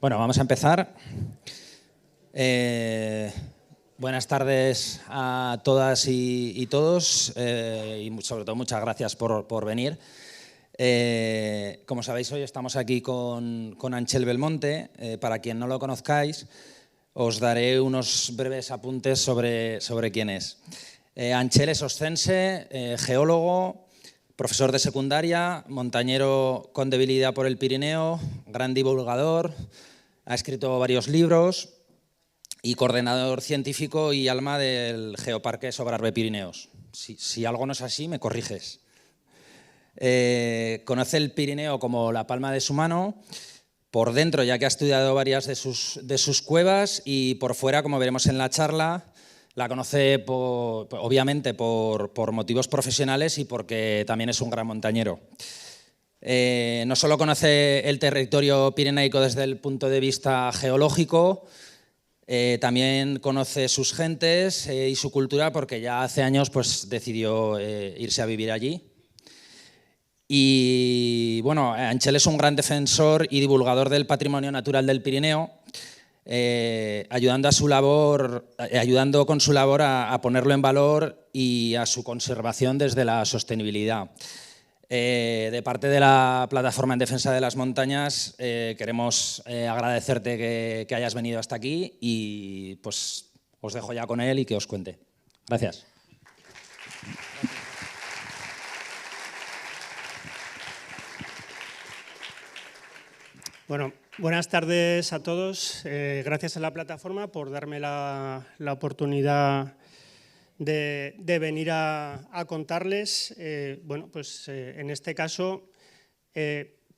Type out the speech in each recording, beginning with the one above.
Bueno, vamos a empezar. Buenas tardes a todas y todos y sobre todo muchas gracias por venir. Como sabéis, hoy estamos aquí con Anchel Belmonte. Para quien no lo conozcáis, os daré unos breves apuntes sobre quién es. Anchel es oscense, geólogo, profesor de secundaria, montañero con debilidad por el Pirineo, gran divulgador, ha escrito varios libros y coordinador científico y alma del Geoparque Sobrarbe Pirineos. Si algo no es así, me corriges. Conoce el Pirineo como la palma de su mano, por dentro, ya que ha estudiado varias de sus cuevas, y por fuera, como veremos en la charla, la conoce obviamente por motivos profesionales y porque también es un gran montañero. No solo conoce el territorio pirenaico desde el punto de vista geológico, también conoce sus gentes y su cultura, porque ya hace años pues, decidió irse a vivir allí. Y bueno, Anchel es un gran defensor y divulgador del patrimonio natural del Pirineo, ayudando con su labor a ponerlo en valor y a su conservación desde la sostenibilidad. De parte de la Plataforma en Defensa de las Montañas, queremos agradecerte que hayas venido hasta aquí y pues os dejo ya con él y que os cuente. Gracias. Bueno, buenas tardes a todos. Gracias a la plataforma por darme la oportunidad de venir a contarles, en este caso,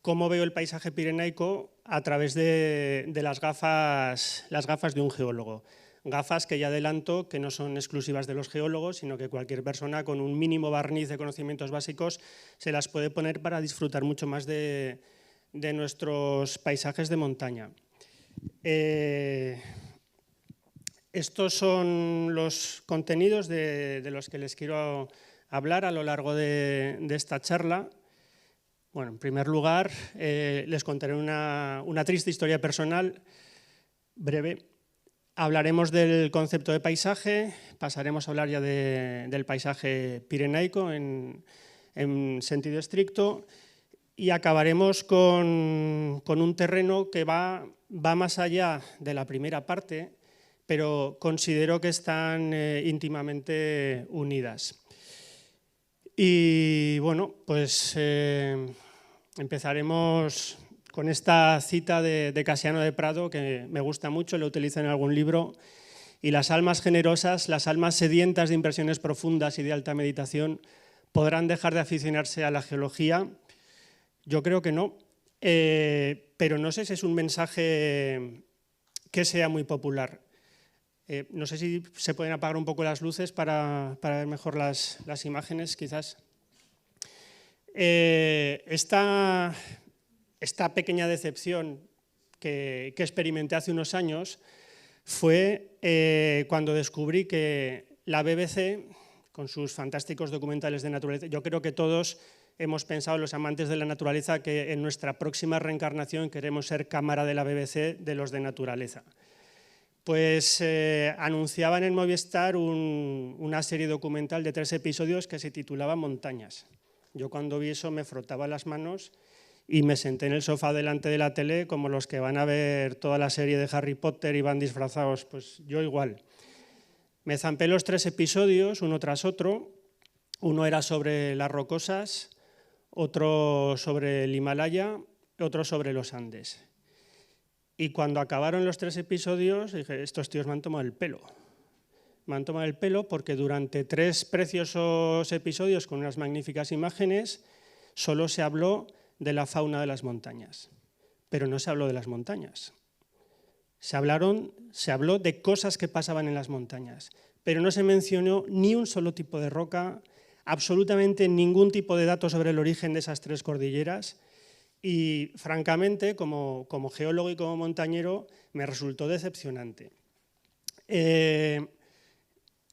cómo veo el paisaje pirenaico a través de las gafas de un geólogo. Gafas que ya adelanto que no son exclusivas de los geólogos, sino que cualquier persona con un mínimo barniz de conocimientos básicos se las puede poner para disfrutar mucho más de nuestros paisajes de montaña. Estos son los contenidos de los que les quiero hablar a lo largo de esta charla. Bueno, en primer lugar, les contaré una triste historia personal breve. Hablaremos del concepto de paisaje, pasaremos a hablar ya del paisaje pirenaico en sentido estricto, y acabaremos con un terreno que va más allá de la primera parte, pero considero que están íntimamente unidas. Y bueno, pues empezaremos con esta cita de Casiano de Prado, que me gusta mucho, lo utilizo en algún libro: y las almas generosas, las almas sedientas de impresiones profundas y de alta meditación, ¿podrán dejar de aficionarse a la geología? Yo creo que no, pero no sé si es un mensaje que sea muy popular. No sé si se pueden apagar un poco las luces para ver mejor las imágenes, quizás. Esta pequeña decepción que experimenté hace unos años fue cuando descubrí que la BBC, con sus fantásticos documentales de naturaleza, yo creo que todos hemos pensado, los amantes de la naturaleza, que en nuestra próxima reencarnación queremos ser cámara de la BBC de los de naturaleza. Pues anunciaban en Movistar una serie documental de 3 episodios que se titulaba Montañas. Yo cuando vi eso me frotaba las manos y me senté en el sofá delante de la tele como los que van a ver toda la serie de Harry Potter y van disfrazados, pues yo igual. Me zampé los 3 episodios, uno tras otro. Uno era sobre las rocosas, otro sobre el Himalaya, otro sobre los Andes. Y cuando acabaron los 3 episodios, dije, estos tíos me han tomado el pelo. Me han tomado el pelo porque durante 3 preciosos episodios con unas magníficas imágenes solo se habló de la fauna de las montañas, pero no se habló de las montañas. Se habló de cosas que pasaban en las montañas, pero no se mencionó ni un solo tipo de roca, absolutamente ningún tipo de dato sobre el origen de esas 3 cordilleras, y francamente, como geólogo y como montañero, me resultó decepcionante.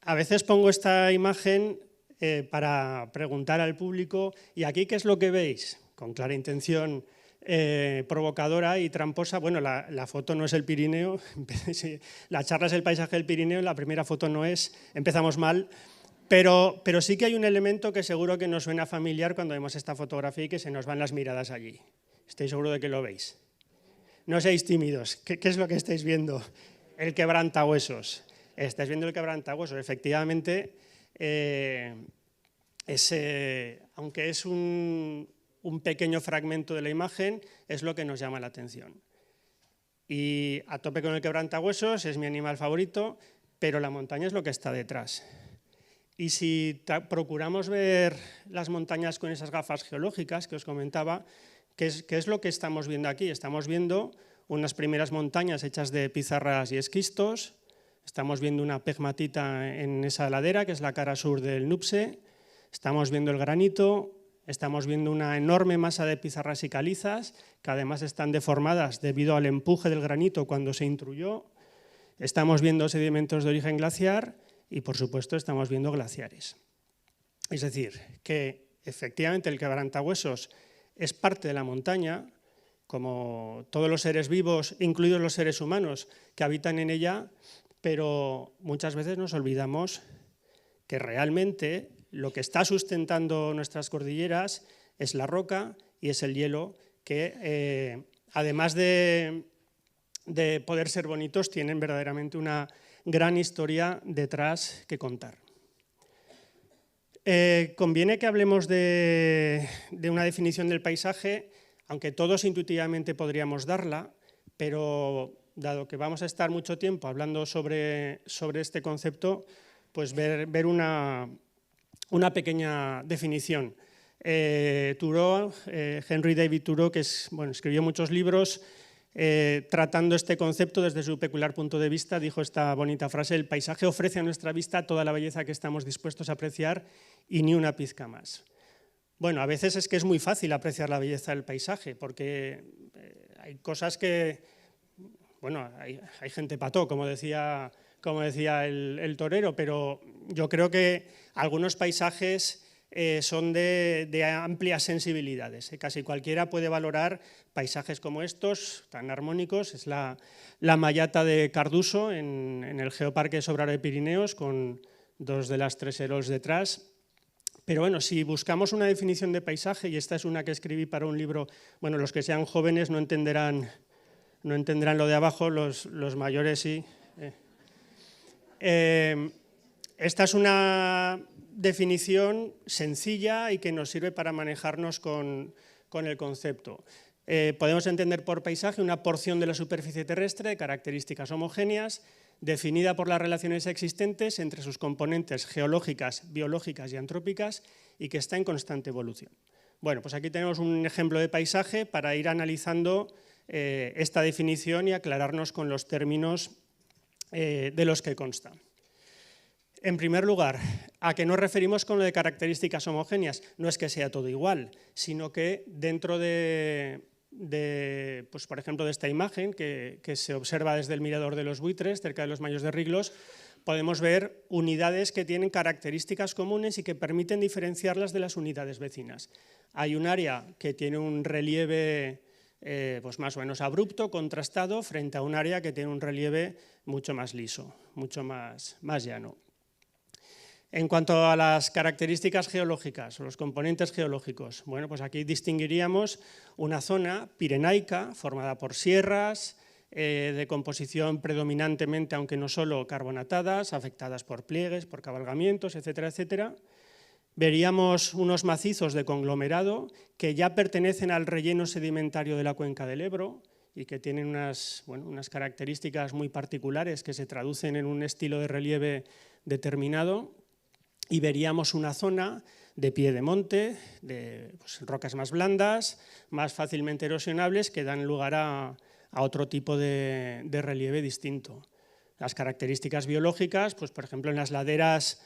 A veces pongo esta imagen para preguntar al público, ¿y aquí qué es lo que veis? Con clara intención provocadora y tramposa. Bueno, la foto no es el Pirineo, la charla es el paisaje del Pirineo, la primera foto no es, empezamos mal, pero sí que hay un elemento que seguro que nos suena familiar cuando vemos esta fotografía y que se nos van las miradas allí. Estoy seguro de que lo veis. No seáis tímidos. ¿Qué es lo que estáis viendo? El quebrantahuesos. Estáis viendo el quebrantahuesos. Efectivamente, aunque es un pequeño fragmento de la imagen, es lo que nos llama la atención. Y a tope con el quebrantahuesos, es mi animal favorito, pero la montaña es lo que está detrás. Y si procuramos ver las montañas con esas gafas geológicas que os comentaba, ¿qué es lo que estamos viendo aquí? Estamos viendo unas primeras montañas hechas de pizarras y esquistos, estamos viendo una pegmatita en esa ladera, que es la cara sur del Nupse, estamos viendo el granito, estamos viendo una enorme masa de pizarras y calizas, que además están deformadas debido al empuje del granito cuando se intruyó, estamos viendo sedimentos de origen glaciar y, por supuesto, estamos viendo glaciares. Es decir, que efectivamente el quebrantahuesos es parte de la montaña, como todos los seres vivos, incluidos los seres humanos que habitan en ella, pero muchas veces nos olvidamos que realmente lo que está sustentando nuestras cordilleras es la roca y es el hielo que, además de poder ser bonitos, tienen verdaderamente una gran historia detrás que contar. Conviene que hablemos de una definición del paisaje, aunque todos intuitivamente podríamos darla, pero dado que vamos a estar mucho tiempo hablando sobre este concepto, pues ver una pequeña definición. Thoreau, Henry David Thoreau, que escribió muchos libros tratando este concepto desde su peculiar punto de vista, dijo esta bonita frase: el paisaje ofrece a nuestra vista toda la belleza que estamos dispuestos a apreciar y ni una pizca más. Bueno, a veces es que es muy fácil apreciar la belleza del paisaje, porque hay cosas que, bueno, hay gente pató, como decía el torero, pero yo creo que algunos paisajes son de amplias sensibilidades. Casi cualquiera puede valorar paisajes como estos, tan armónicos. Es la Mallata de Carduso en el Geoparque Sobraró de Pirineos, con dos de las tres Erols detrás. Pero bueno, si buscamos una definición de paisaje, y esta es una que escribí para un libro, bueno, los que sean jóvenes no entenderán lo de abajo, los mayores sí. Esta es una definición sencilla y que nos sirve para manejarnos con el concepto. Podemos entender por paisaje una porción de la superficie terrestre de características homogéneas, definida por las relaciones existentes entre sus componentes geológicas, biológicas y antrópicas, y que está en constante evolución. Bueno, pues aquí tenemos un ejemplo de paisaje para ir analizando esta definición y aclararnos con los términos de los que consta. En primer lugar, ¿a qué nos referimos con lo de características homogéneas? No es que sea todo igual, sino que dentro pues por ejemplo, de esta imagen que se observa desde el Mirador de los Buitres, cerca de los Mayos de Riglos, podemos ver unidades que tienen características comunes y que permiten diferenciarlas de las unidades vecinas. Hay un área que tiene un relieve pues más o menos abrupto, contrastado, frente a un área que tiene un relieve mucho más liso, mucho más llano. En cuanto a las características geológicas o los componentes geológicos, bueno, pues aquí distinguiríamos una zona pirenaica formada por sierras de composición predominantemente, aunque no solo carbonatadas, afectadas por pliegues, por cabalgamientos, etcétera, etcétera. Veríamos unos macizos de conglomerado que ya pertenecen al relleno sedimentario de la cuenca del Ebro y que tienen unas características muy particulares que se traducen en un estilo de relieve determinado. Y veríamos una zona de pie de monte, de rocas más blandas, más fácilmente erosionables, que dan lugar a otro tipo de relieve distinto. Las características biológicas, pues por ejemplo en las laderas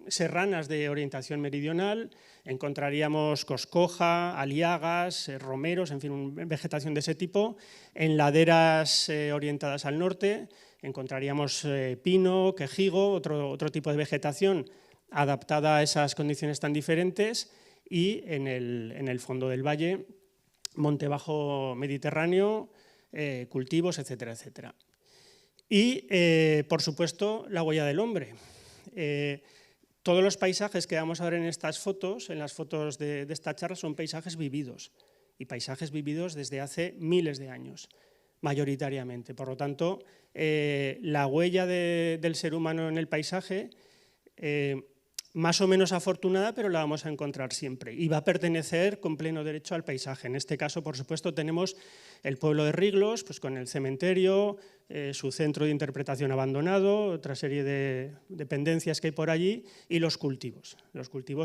serranas de orientación meridional encontraríamos coscoja, aliagas, romeros, en fin, vegetación de ese tipo. En laderas orientadas al norte encontraríamos pino, quejigo, otro tipo de vegetación adaptada a esas condiciones tan diferentes. y en el fondo del valle, monte bajo mediterráneo, cultivos, etcétera, etcétera. Y, por supuesto, la huella del hombre. Todos los paisajes que vamos a ver en estas fotos, en las fotos de esta charla, son paisajes vividos, y paisajes vividos desde hace miles de años, mayoritariamente. Por lo tanto, la huella del ser humano en el paisaje, más o menos afortunada, pero la vamos a encontrar siempre y va a pertenecer con pleno derecho al paisaje. En este caso, por supuesto, tenemos el pueblo de Riglos, pues con el cementerio, su centro de interpretación abandonado, otra serie de dependencias que hay por allí, y los cultivos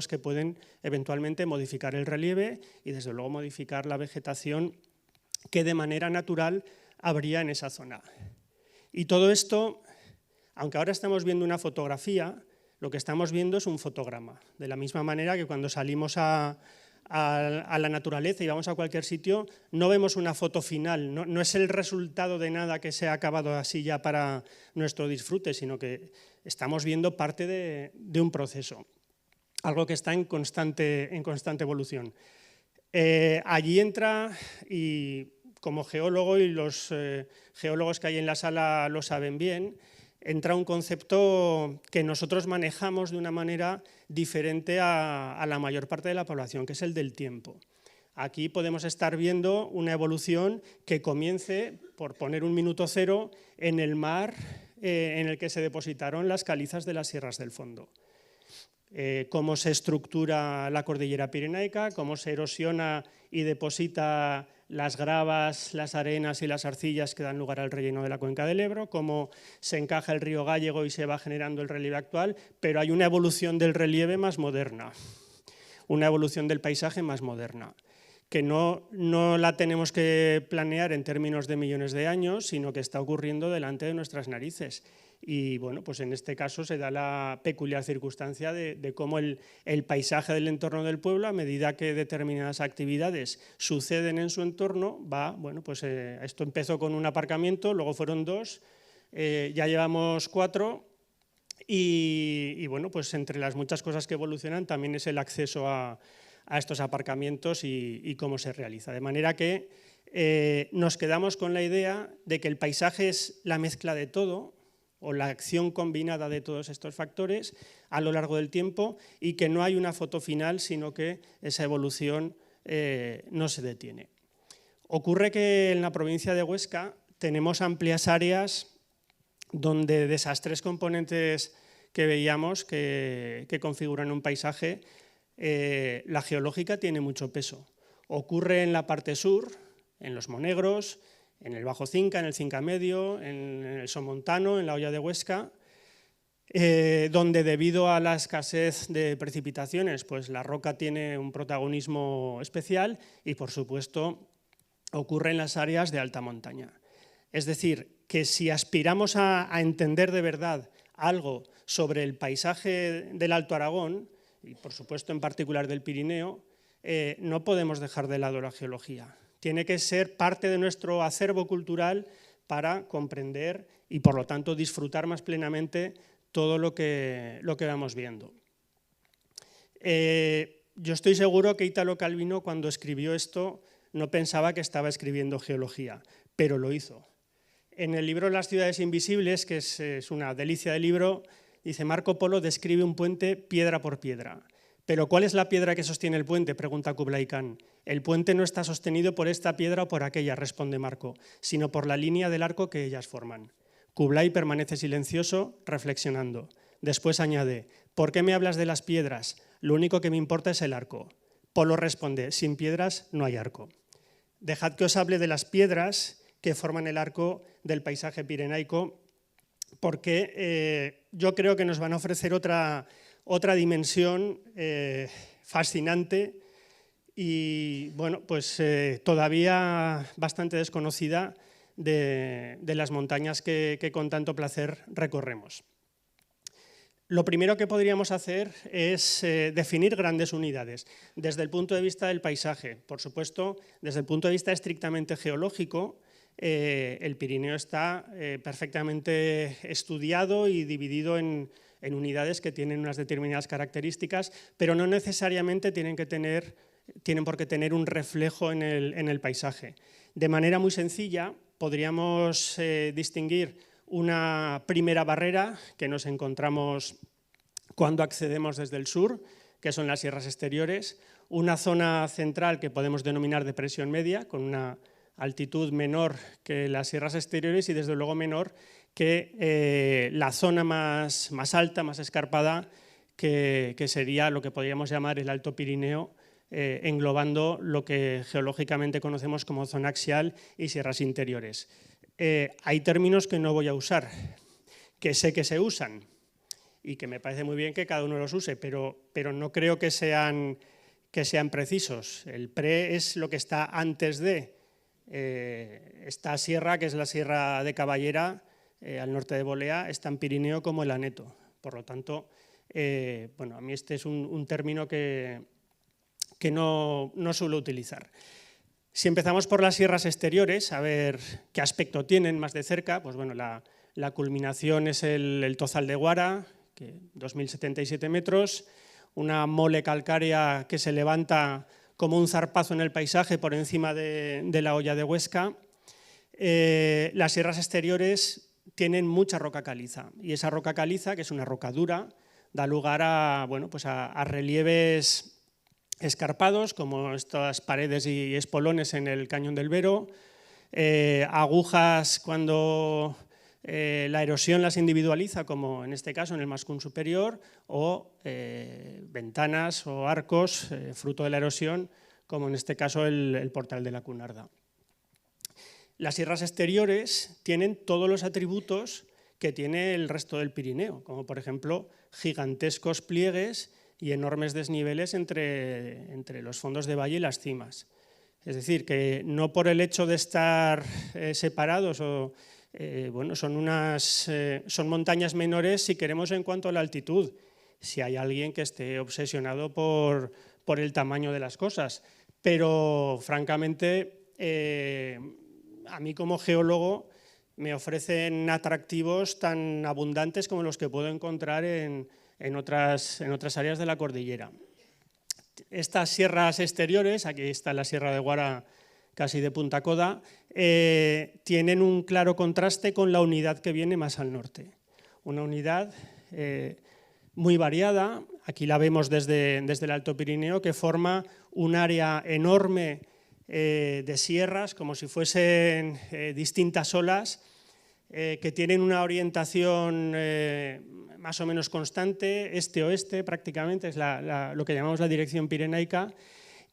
que pueden eventualmente modificar el relieve y desde luego modificar la vegetación que de manera natural habría en esa zona. Y todo esto, aunque ahora estamos viendo una fotografía, lo que estamos viendo es un fotograma. De la misma manera que cuando salimos a la naturaleza y vamos a cualquier sitio, no vemos una foto final, no es el resultado de nada que se ha acabado así ya para nuestro disfrute, sino que estamos viendo parte de un proceso, algo que está en constante evolución. Allí entra, y como geólogo, y los geólogos que hay en la sala lo saben bien, entra un concepto que nosotros manejamos de una manera diferente a la mayor parte de la población, que es el del tiempo. Aquí podemos estar viendo una evolución que comience, por poner un minuto cero, en el mar en el que se depositaron las calizas de las sierras del fondo. Cómo se estructura la cordillera pirenaica, cómo se erosiona y deposita las gravas, las arenas y las arcillas que dan lugar al relleno de la cuenca del Ebro, cómo se encaja el río Gállego y se va generando el relieve actual, pero hay una evolución del relieve más moderna, una evolución del paisaje más moderna, que no la tenemos que planear en términos de millones de años, sino que está ocurriendo delante de nuestras narices. Y bueno, pues en este caso se da la peculiar circunstancia de cómo el paisaje del entorno del pueblo, a medida que determinadas actividades suceden en su entorno, esto empezó con un aparcamiento, luego fueron 2, ya llevamos 4 y bueno, pues entre las muchas cosas que evolucionan también es el acceso a estos aparcamientos y cómo se realiza. De manera que nos quedamos con la idea de que el paisaje es la mezcla de todo, o la acción combinada de todos estos factores a lo largo del tiempo, y que no hay una foto final, sino que esa evolución no se detiene. Ocurre que en la provincia de Huesca tenemos amplias áreas donde de esas 3 componentes que veíamos que configuran un paisaje, la geológica tiene mucho peso. Ocurre en la parte sur, en los Monegros, en el Bajo Cinca, en el Cinca Medio, en el Somontano, en la Hoya de Huesca, donde debido a la escasez de precipitaciones, pues la roca tiene un protagonismo especial y, por supuesto, ocurre en las áreas de alta montaña. Es decir, que si aspiramos a entender de verdad algo sobre el paisaje del Alto Aragón, y por supuesto en particular del Pirineo, no podemos dejar de lado la geología. Tiene que ser parte de nuestro acervo cultural para comprender y, por lo tanto, disfrutar más plenamente todo lo que vamos viendo. Yo estoy seguro que Italo Calvino, cuando escribió esto, no pensaba que estaba escribiendo geología, pero lo hizo. En el libro Las ciudades invisibles, que es una delicia de libro, dice: Marco Polo describe un puente piedra por piedra. ¿Pero cuál es la piedra que sostiene el puente?, pregunta Kublai Khan. El puente no está sostenido por esta piedra o por aquella, responde Marco, sino por la línea del arco que ellas forman. Kublai permanece silencioso, reflexionando. Después añade: ¿por qué me hablas de las piedras? Lo único que me importa es el arco. Polo responde: sin piedras no hay arco. Dejad que os hable de las piedras que forman el arco del paisaje pirenaico, porque yo creo que nos van a ofrecer otra dimensión fascinante y bueno, pues todavía bastante desconocida de las montañas que con tanto placer recorremos. Lo primero que podríamos hacer es definir grandes unidades desde el punto de vista del paisaje. Por supuesto, desde el punto de vista estrictamente geológico, el Pirineo está perfectamente estudiado y dividido en en unidades que tienen unas determinadas características, pero no necesariamente tienen por qué tener un reflejo en el paisaje. De manera muy sencilla, podríamos distinguir una primera barrera que nos encontramos cuando accedemos desde el sur, que son las sierras exteriores, una zona central que podemos denominar depresión media, con una altitud menor que las sierras exteriores y desde luego menor que la zona más alta, más escarpada, que sería lo que podríamos llamar el Alto Pirineo, englobando lo que geológicamente conocemos como zona axial y sierras interiores. Hay términos que no voy a usar, que sé que se usan y que me parece muy bien que cada uno los use, pero no creo que sean precisos. El pre es lo que está antes de esta sierra, que es la Sierra de Caballera, al norte de Bolea, es tan Pirineo como el Aneto. Por lo tanto, bueno, a mí este es un término que no suelo utilizar. Si empezamos por las sierras exteriores, a ver qué aspecto tienen más de cerca, pues bueno, la culminación es el Tozal de Guara, que 2.077 metros, una mole calcárea que se levanta como un zarpazo en el paisaje por encima de la hoya de Huesca. Las sierras exteriores tienen mucha roca caliza y esa roca caliza, que es una roca dura, da lugar a, bueno, pues a relieves escarpados como estas paredes y espolones en el Cañón del Vero, agujas cuando la erosión las individualiza, como en este caso en el Mascún superior, o ventanas o arcos fruto de la erosión, como en este caso el Portal de la Cunarda. Las sierras exteriores tienen todos los atributos que tiene el resto del Pirineo, como por ejemplo gigantescos pliegues y enormes desniveles entre los fondos de valle y las cimas. Es decir, que no por el hecho de estar separados bueno, son montañas menores si queremos en cuanto a la altitud, si hay alguien que esté obsesionado por el tamaño de las cosas. Pero francamente, a mí como geólogo me ofrecen atractivos tan abundantes como los que puedo encontrar en otras áreas de la cordillera. Estas sierras exteriores, aquí está la Sierra de Guara casi de punta coda, tienen un claro contraste con la unidad que viene más al norte. Una unidad muy variada, aquí la vemos desde el Alto Pirineo, que forma un área enorme de sierras, como si fuesen distintas olas, que tienen una orientación más o menos constante, este-oeste prácticamente, es lo que llamamos la dirección pirenaica,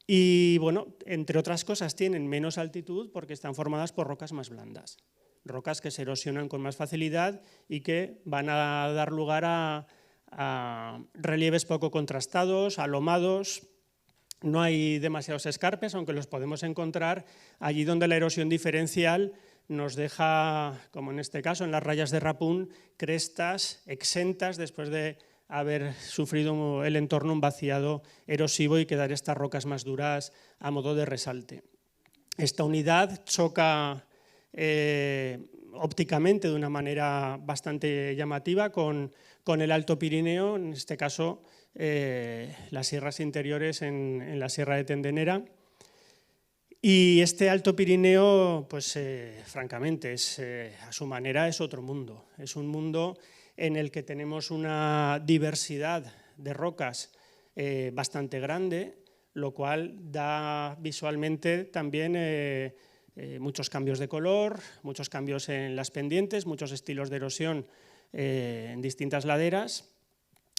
y bueno, entre otras cosas tienen menos altitud porque están formadas por rocas más blandas, rocas que se erosionan con más facilidad y que van a dar lugar a relieves poco contrastados, alomados. No hay demasiados escarpes, aunque los podemos encontrar allí donde la erosión diferencial nos deja, como en este caso, en las rayas de Rapún, crestas exentas después de haber sufrido el entorno un vaciado erosivo y quedar estas rocas más duras a modo de resalte. Esta unidad choca ópticamente de una manera bastante llamativa con el Alto Pirineo, en este caso las sierras interiores en la Sierra de Tendenera. Y este Alto Pirineo, pues francamente, a su manera es otro mundo. Es un mundo en el que tenemos una diversidad de rocas bastante grande, lo cual da visualmente también muchos cambios de color, muchos cambios en las pendientes, muchos estilos de erosión en distintas laderas.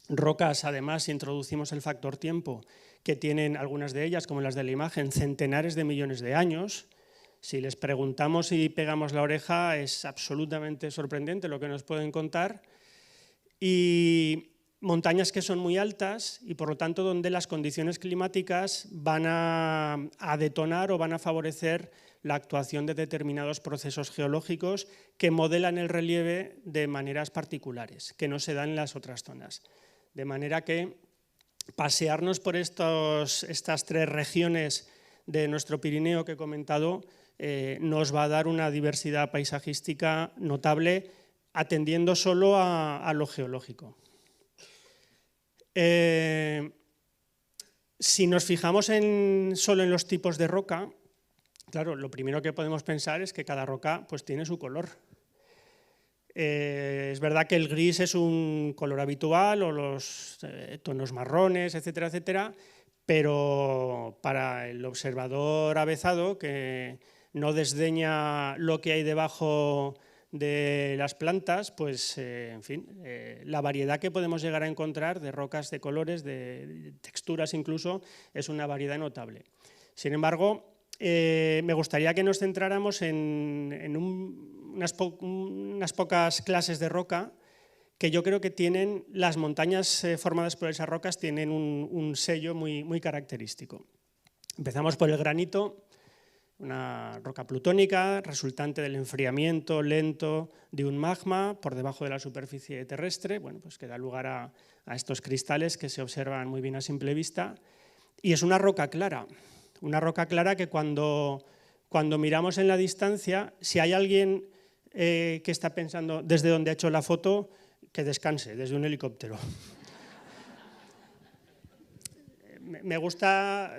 Rocas, además, si introducimos el factor tiempo, que tienen algunas de ellas, como las de la imagen, centenares de millones de años. Si les preguntamos y pegamos la oreja, es absolutamente sorprendente lo que nos pueden contar. Y montañas que son muy altas y, por lo tanto, donde las condiciones climáticas van a detonar o van a favorecer la actuación de determinados procesos geológicos que modelan el relieve de maneras particulares, que no se dan en las otras zonas. De manera que pasearnos por estas tres regiones de nuestro Pirineo que he comentado nos va a dar una diversidad paisajística notable, atendiendo solo a lo geológico. Si nos fijamos solo en los tipos de roca, claro, lo primero que podemos pensar es que cada roca pues, tiene su color. Es verdad que el gris es un color habitual, o los tonos marrones, etcétera, etcétera, pero para el observador avezado, que no desdeña lo que hay debajo de las plantas, pues, en fin, la variedad que podemos llegar a encontrar de rocas, de colores, de texturas incluso, es una variedad notable. Sin embargo, me gustaría que nos centráramos en unas pocas clases de roca que yo creo que tienen, las montañas formadas por esas rocas tienen un sello muy característico. Empezamos por el granito, una roca plutónica resultante del enfriamiento lento de un magma por debajo de la superficie terrestre, bueno, pues que da lugar a estos cristales que se observan muy bien a simple vista. Y es una roca clara que cuando miramos en la distancia, si hay alguien que está pensando desde donde ha hecho la foto, que descanse, desde un helicóptero. Me gusta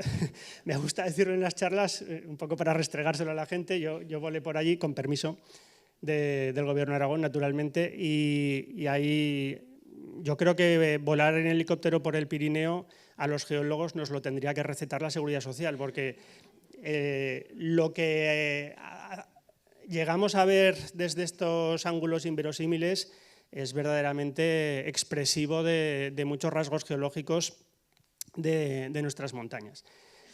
decirlo en las charlas, un poco para restregárselo a la gente. Yo volé por allí, con permiso del Gobierno de Aragón, naturalmente, y ahí yo creo que volar en helicóptero por el Pirineo a los geólogos nos lo tendría que recetar la Seguridad Social, porque lo que llegamos a ver desde estos ángulos inverosímiles es verdaderamente expresivo de muchos rasgos geológicos de nuestras montañas.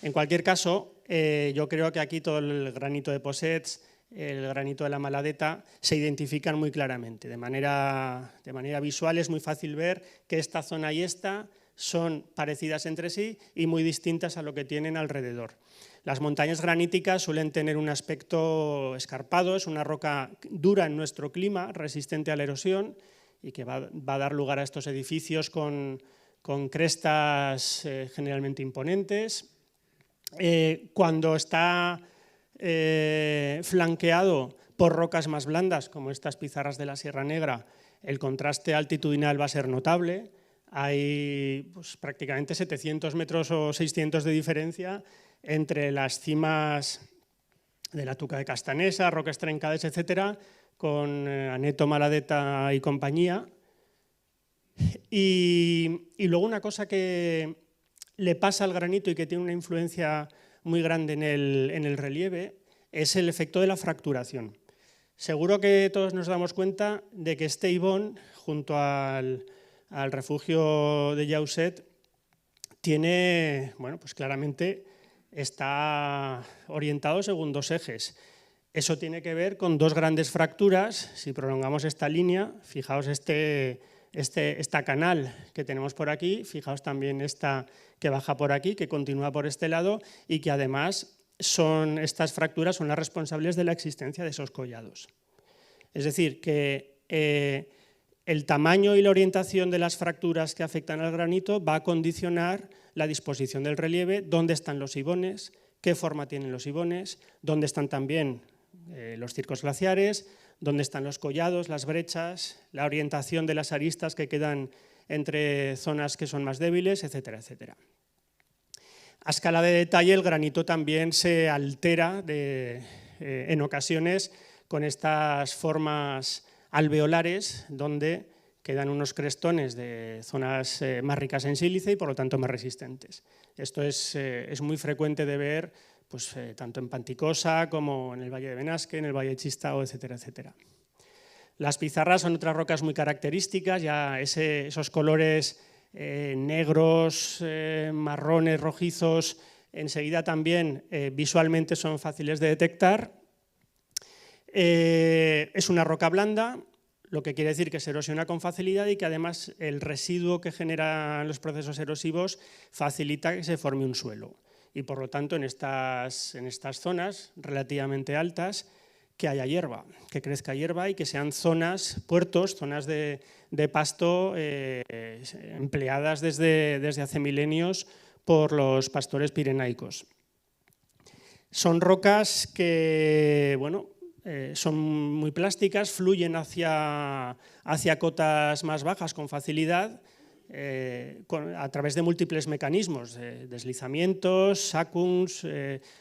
En cualquier caso, yo creo que aquí todo el granito de Possets, el granito de la Maladeta, se identifican muy claramente. De manera visual es muy fácil ver que esta zona y esta son parecidas entre sí y muy distintas a lo que tienen alrededor. Las montañas graníticas suelen tener un aspecto escarpado, es una roca dura en nuestro clima, resistente a la erosión, y que va a dar lugar a estos edificios con crestas generalmente imponentes. Cuando está flanqueado por rocas más blandas, como estas pizarras de la Sierra Negra, el contraste altitudinal va a ser notable. Hay pues, prácticamente 700 metros o 600 de diferencia entre las cimas de la Tuca de Castanesa, Roques Trencades, etcétera, con Aneto, Maladeta y compañía. Y luego una cosa que le pasa al granito y que tiene una influencia muy grande en el relieve es el efecto de la fracturación. Seguro que todos nos damos cuenta de que este ibón, junto al refugio de Jauset, tiene, bueno, pues claramente está orientado según dos ejes. Eso tiene que ver con dos grandes fracturas. Si prolongamos esta línea, fijaos esta canal que tenemos por aquí, fijaos también esta que baja por aquí, que continúa por este lado y que además estas fracturas son las responsables de la existencia de esos collados. Es decir, que el tamaño y la orientación de las fracturas que afectan al granito va a condicionar la disposición del relieve, dónde están los ibones, qué forma tienen los ibones, dónde están también los circos glaciares, dónde están los collados, las brechas, la orientación de las aristas que quedan entre zonas que son más débiles, etcétera, etcétera. A escala de detalle, el granito también se altera en ocasiones con estas formas alveolares, donde quedan unos crestones de zonas más ricas en sílice y por lo tanto más resistentes. Esto es muy frecuente de ver pues, tanto en Panticosa como en el Valle de Benasque, en el Valle de Chistao, etcétera, etcétera. Las pizarras son otras rocas muy características, ya esos colores negros, marrones, rojizos, enseguida también visualmente son fáciles de detectar. Es una roca blanda, lo que quiere decir que se erosiona con facilidad y que además el residuo que generan los procesos erosivos facilita que se forme un suelo. Y por lo tanto en estas zonas relativamente altas que haya hierba, que crezca hierba y que sean zonas, puertos, zonas de pasto empleadas desde hace milenios por los pastores pirenaicos. Son rocas que, bueno, son muy plásticas, fluyen hacia cotas más bajas con facilidad. a través de múltiples mecanismos, deslizamientos, sacums,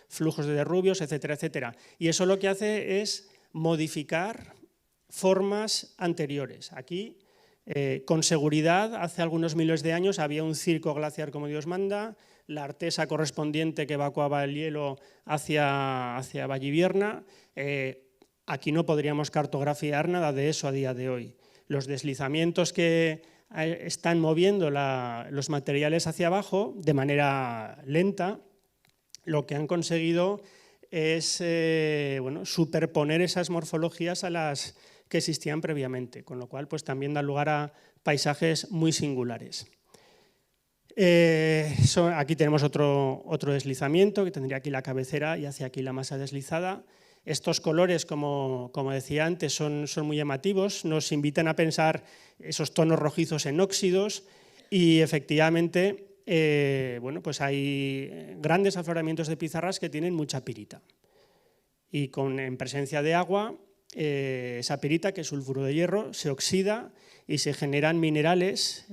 flujos de derrubios, etcétera, etcétera. Y eso lo que hace es modificar formas anteriores. Aquí, con seguridad, hace algunos miles de años había un circo glaciar como Dios manda, la artesa correspondiente que evacuaba el hielo hacia Vallivierna. Aquí no podríamos cartografiar nada de eso a día de hoy. Los deslizamientos que están moviendo los materiales hacia abajo de manera lenta, lo que han conseguido es superponer esas morfologías a las que existían previamente, con lo cual pues, también da lugar a paisajes muy singulares. Aquí tenemos otro deslizamiento, que tendría aquí la cabecera y hacia aquí la masa deslizada. Estos colores, como decía antes, son muy llamativos, nos invitan a pensar esos tonos rojizos en óxidos y efectivamente pues hay grandes afloramientos de pizarras que tienen mucha pirita. Y en presencia de agua, esa pirita, que es sulfuro de hierro, se oxida y se generan minerales,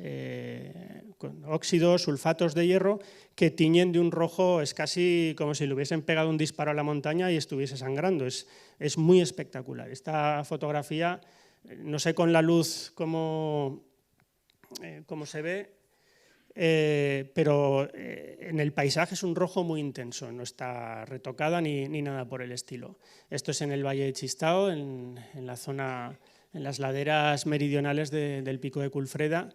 con óxidos, sulfatos de hierro, que tiñen de un rojo, es casi como si le hubiesen pegado un disparo a la montaña y estuviese sangrando. Es muy espectacular. Esta fotografía, no sé con la luz cómo se ve, pero en el paisaje es un rojo muy intenso, no está retocada ni nada por el estilo. Esto es en el Valle de Chistao, en la zona, en las laderas meridionales del Pico de Culfreda,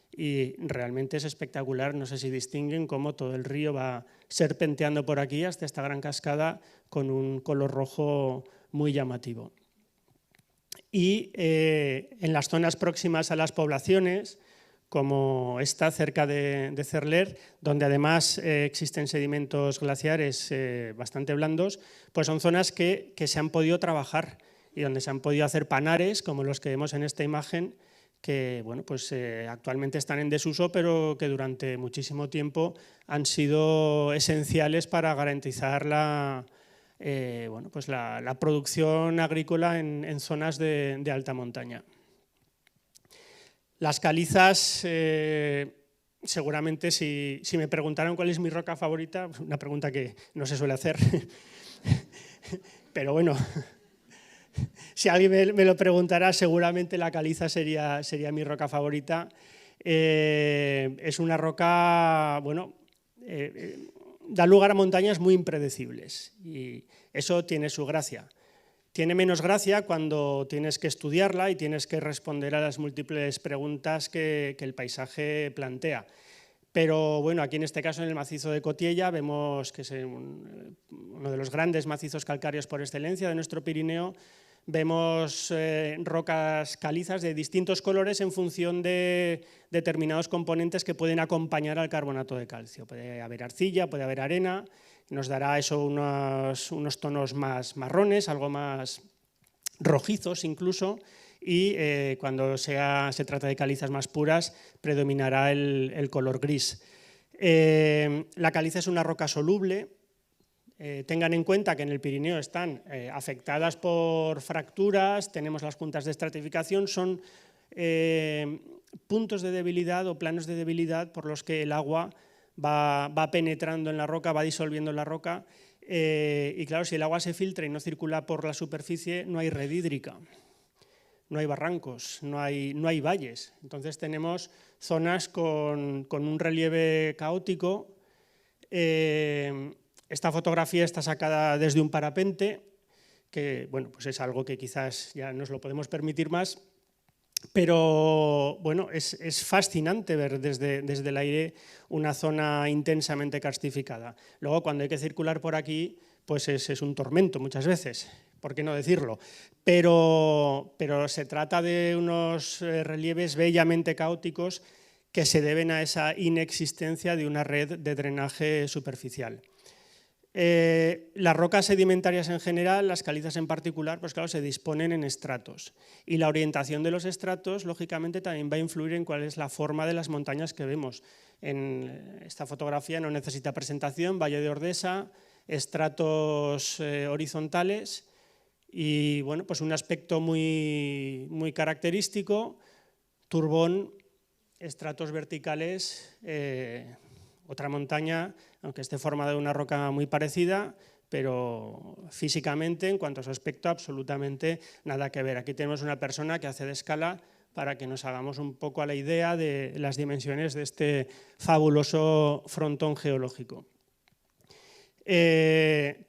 y realmente es espectacular. No sé si distinguen cómo todo el río va serpenteando por aquí hasta esta gran cascada con un color rojo muy llamativo. Y en las zonas próximas a las poblaciones, como esta cerca de Cerler, donde además existen sedimentos glaciares bastante blandos, pues son zonas que se han podido trabajar y donde se han podido hacer panares, como los que vemos en esta imagen, que bueno, pues, actualmente están en desuso, pero que durante muchísimo tiempo han sido esenciales para garantizar la producción agrícola en zonas de alta montaña. Las calizas, seguramente si me preguntaran cuál es mi roca favorita, una pregunta que no se suele hacer, pero bueno, si alguien me lo preguntara, seguramente la caliza sería mi roca favorita. Es una roca, bueno, da lugar a montañas muy impredecibles y eso tiene su gracia. Tiene menos gracia cuando tienes que estudiarla y tienes que responder a las múltiples preguntas que el paisaje plantea. Pero bueno, aquí en este caso en el macizo de Cotiella vemos que es uno de los grandes macizos calcáreos por excelencia de nuestro Pirineo. Vemos rocas calizas de distintos colores en función de determinados componentes que pueden acompañar al carbonato de calcio. Puede haber arcilla, puede haber arena. Nos dará eso unos tonos más marrones, algo más rojizos incluso, y cuando se trata de calizas más puras predominará el color gris. La caliza es una roca soluble. Tengan en cuenta que en el Pirineo están afectadas por fracturas, tenemos las juntas de estratificación, son puntos de debilidad o planos de debilidad por los que el agua va penetrando en la roca, va disolviendo la roca, y claro, si el agua se filtra y no circula por la superficie, no hay red hídrica, no hay barrancos, no hay valles. Entonces tenemos zonas con un relieve caótico. Esta fotografía está sacada desde un parapente, que bueno, pues es algo que quizás ya nos lo podemos permitir más, pero bueno, es fascinante ver desde el aire una zona intensamente karstificada. Luego, cuando hay que circular por aquí, pues es un tormento muchas veces, ¿por qué no decirlo? Pero se trata de unos relieves bellamente caóticos que se deben a esa inexistencia de una red de drenaje superficial. Las rocas sedimentarias en general, las calizas en particular, pues claro, se disponen en estratos. Y la orientación de los estratos, lógicamente, también va a influir en cuál es la forma de las montañas que vemos. En esta fotografía no necesita presentación, Valle de Ordesa, estratos horizontales y bueno, pues un aspecto muy característico, turbón estratos verticales, otra montaña, aunque esté formada de una roca muy parecida, pero físicamente, en cuanto a su aspecto, absolutamente nada que ver. Aquí tenemos una persona que hace de escala para que nos hagamos un poco a la idea de las dimensiones de este fabuloso frontón geológico.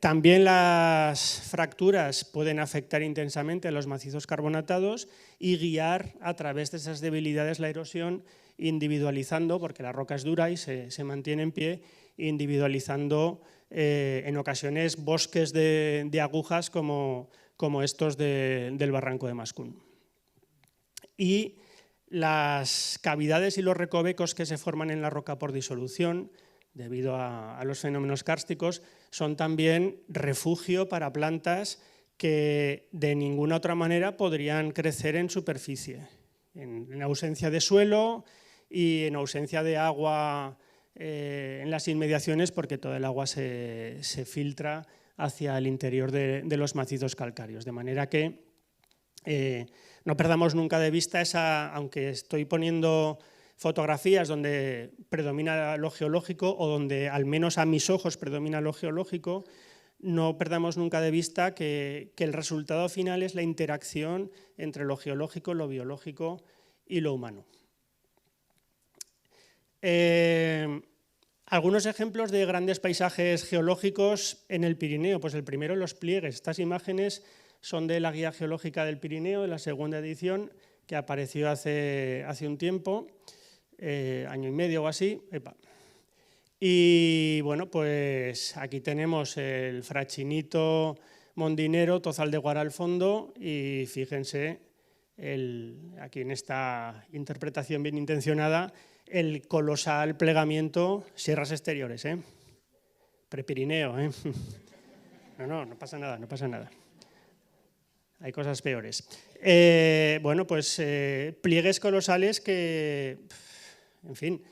También las fracturas pueden afectar intensamente a los macizos carbonatados y guiar a través de esas debilidades la erosión, individualizando, porque la roca es dura y se mantiene en pie, individualizando en ocasiones bosques de agujas como estos del barranco de Mascún. Y las cavidades y los recovecos que se forman en la roca por disolución, debido a los fenómenos kársticos, son también refugio para plantas que de ninguna otra manera podrían crecer en superficie, en ausencia de suelo y en ausencia de agua en las inmediaciones, porque todo el agua se filtra hacia el interior de los macizos calcáreos. De manera que no perdamos nunca de vista esa, aunque estoy poniendo fotografías donde predomina lo geológico o donde al menos a mis ojos predomina lo geológico, no perdamos nunca de vista que el resultado final es la interacción entre lo geológico, lo biológico y lo humano. Algunos ejemplos de grandes paisajes geológicos en el Pirineo. Pues el primero, los pliegues. Estas imágenes son de la Guía Geológica del Pirineo, de la segunda edición, que apareció hace un tiempo, año y medio o así. Y bueno, pues aquí tenemos el Frachinito Mondinero, Tozal de Guara al fondo, y fíjense, aquí en esta interpretación bien intencionada, el colosal plegamiento Sierras Exteriores, Prepirineo, No pasa nada, no pasa nada. Hay cosas peores. Bueno, pues pliegues colosales que, en fin,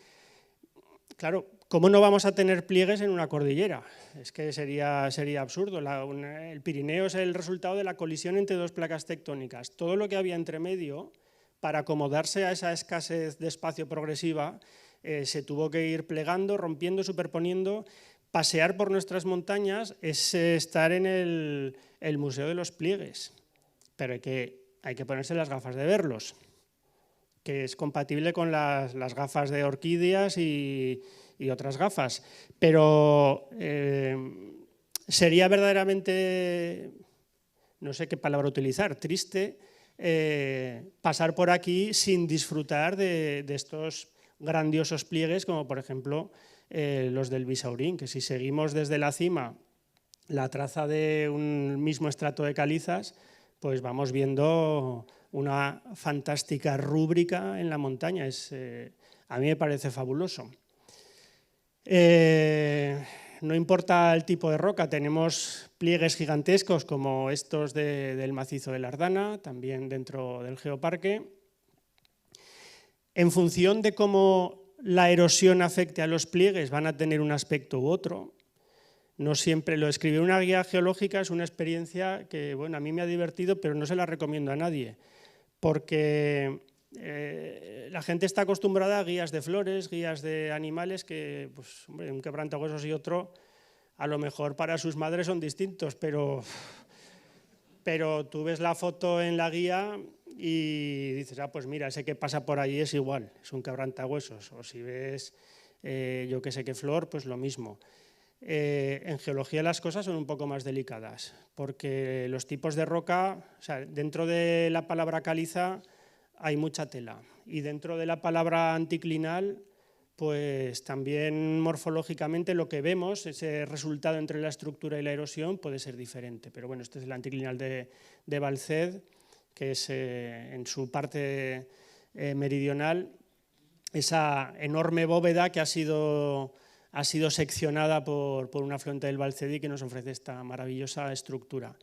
claro, ¿cómo no vamos a tener pliegues en una cordillera? Es que sería absurdo. El Pirineo es el resultado de la colisión entre dos placas tectónicas. Todo lo que había entre medio, para acomodarse a esa escasez de espacio progresiva, se tuvo que ir plegando, rompiendo, superponiendo. Pasear por nuestras montañas es estar en el Museo de los Pliegues, pero hay que ponerse las gafas de verlos, que es compatible con las gafas de orquídeas y otras gafas. Pero sería verdaderamente, no sé qué palabra utilizar, triste, pasar por aquí sin disfrutar de estos grandiosos pliegues, como por ejemplo los del Bisaurín, que si seguimos desde la cima la traza de un mismo estrato de calizas, pues vamos viendo una fantástica rúbrica en la montaña. A mí me parece fabuloso. No importa el tipo de roca, tenemos pliegues gigantescos como estos del macizo de la Ardana, también dentro del geoparque. En función de cómo la erosión afecte a los pliegues, van a tener un aspecto u otro. No siempre lo escribir una guía geológica es una experiencia que, bueno, a mí me ha divertido, pero no se la recomiendo a nadie, porque la gente está acostumbrada a guías de flores, guías de animales que, pues, hombre, un quebrantahuesos y otro, a lo mejor para sus madres son distintos, pero tú ves la foto en la guía y dices, pues mira, ese que pasa por allí es igual, es un quebrantahuesos. O si ves, yo qué sé qué flor, pues lo mismo. En geología las cosas son un poco más delicadas, porque los tipos de roca, o sea, dentro de la palabra caliza hay mucha tela, y dentro de la palabra anticlinal, pues también morfológicamente lo que vemos, ese resultado entre la estructura y la erosión puede ser diferente. Pero bueno, este es el anticlinal de Balced, que es en su parte meridional, esa enorme bóveda que ha sido seccionada por un afluente del Balcedí, que nos ofrece esta maravillosa estructura.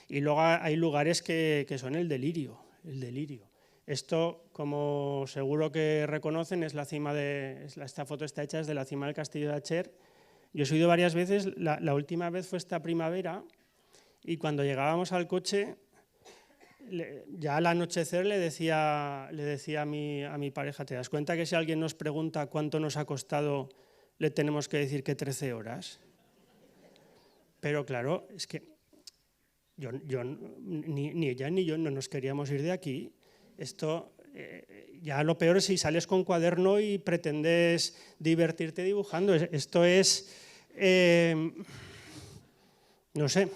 Y luego hay lugares que son el delirio. Esto, como seguro que reconocen, es la cima esta foto está hecha desde la cima del Castillo de Acher. Yo he subido varias veces, la última vez fue esta primavera, y cuando llegábamos al coche ya al anochecer le decía a mi pareja, ¿te das cuenta que si alguien nos pregunta cuánto nos ha costado, le tenemos que decir que 13 horas? Pero claro, es que ni ella ni yo no nos queríamos ir de aquí. Esto, ya lo peor es si sales con cuaderno y pretendes divertirte dibujando. Esto es, no sé.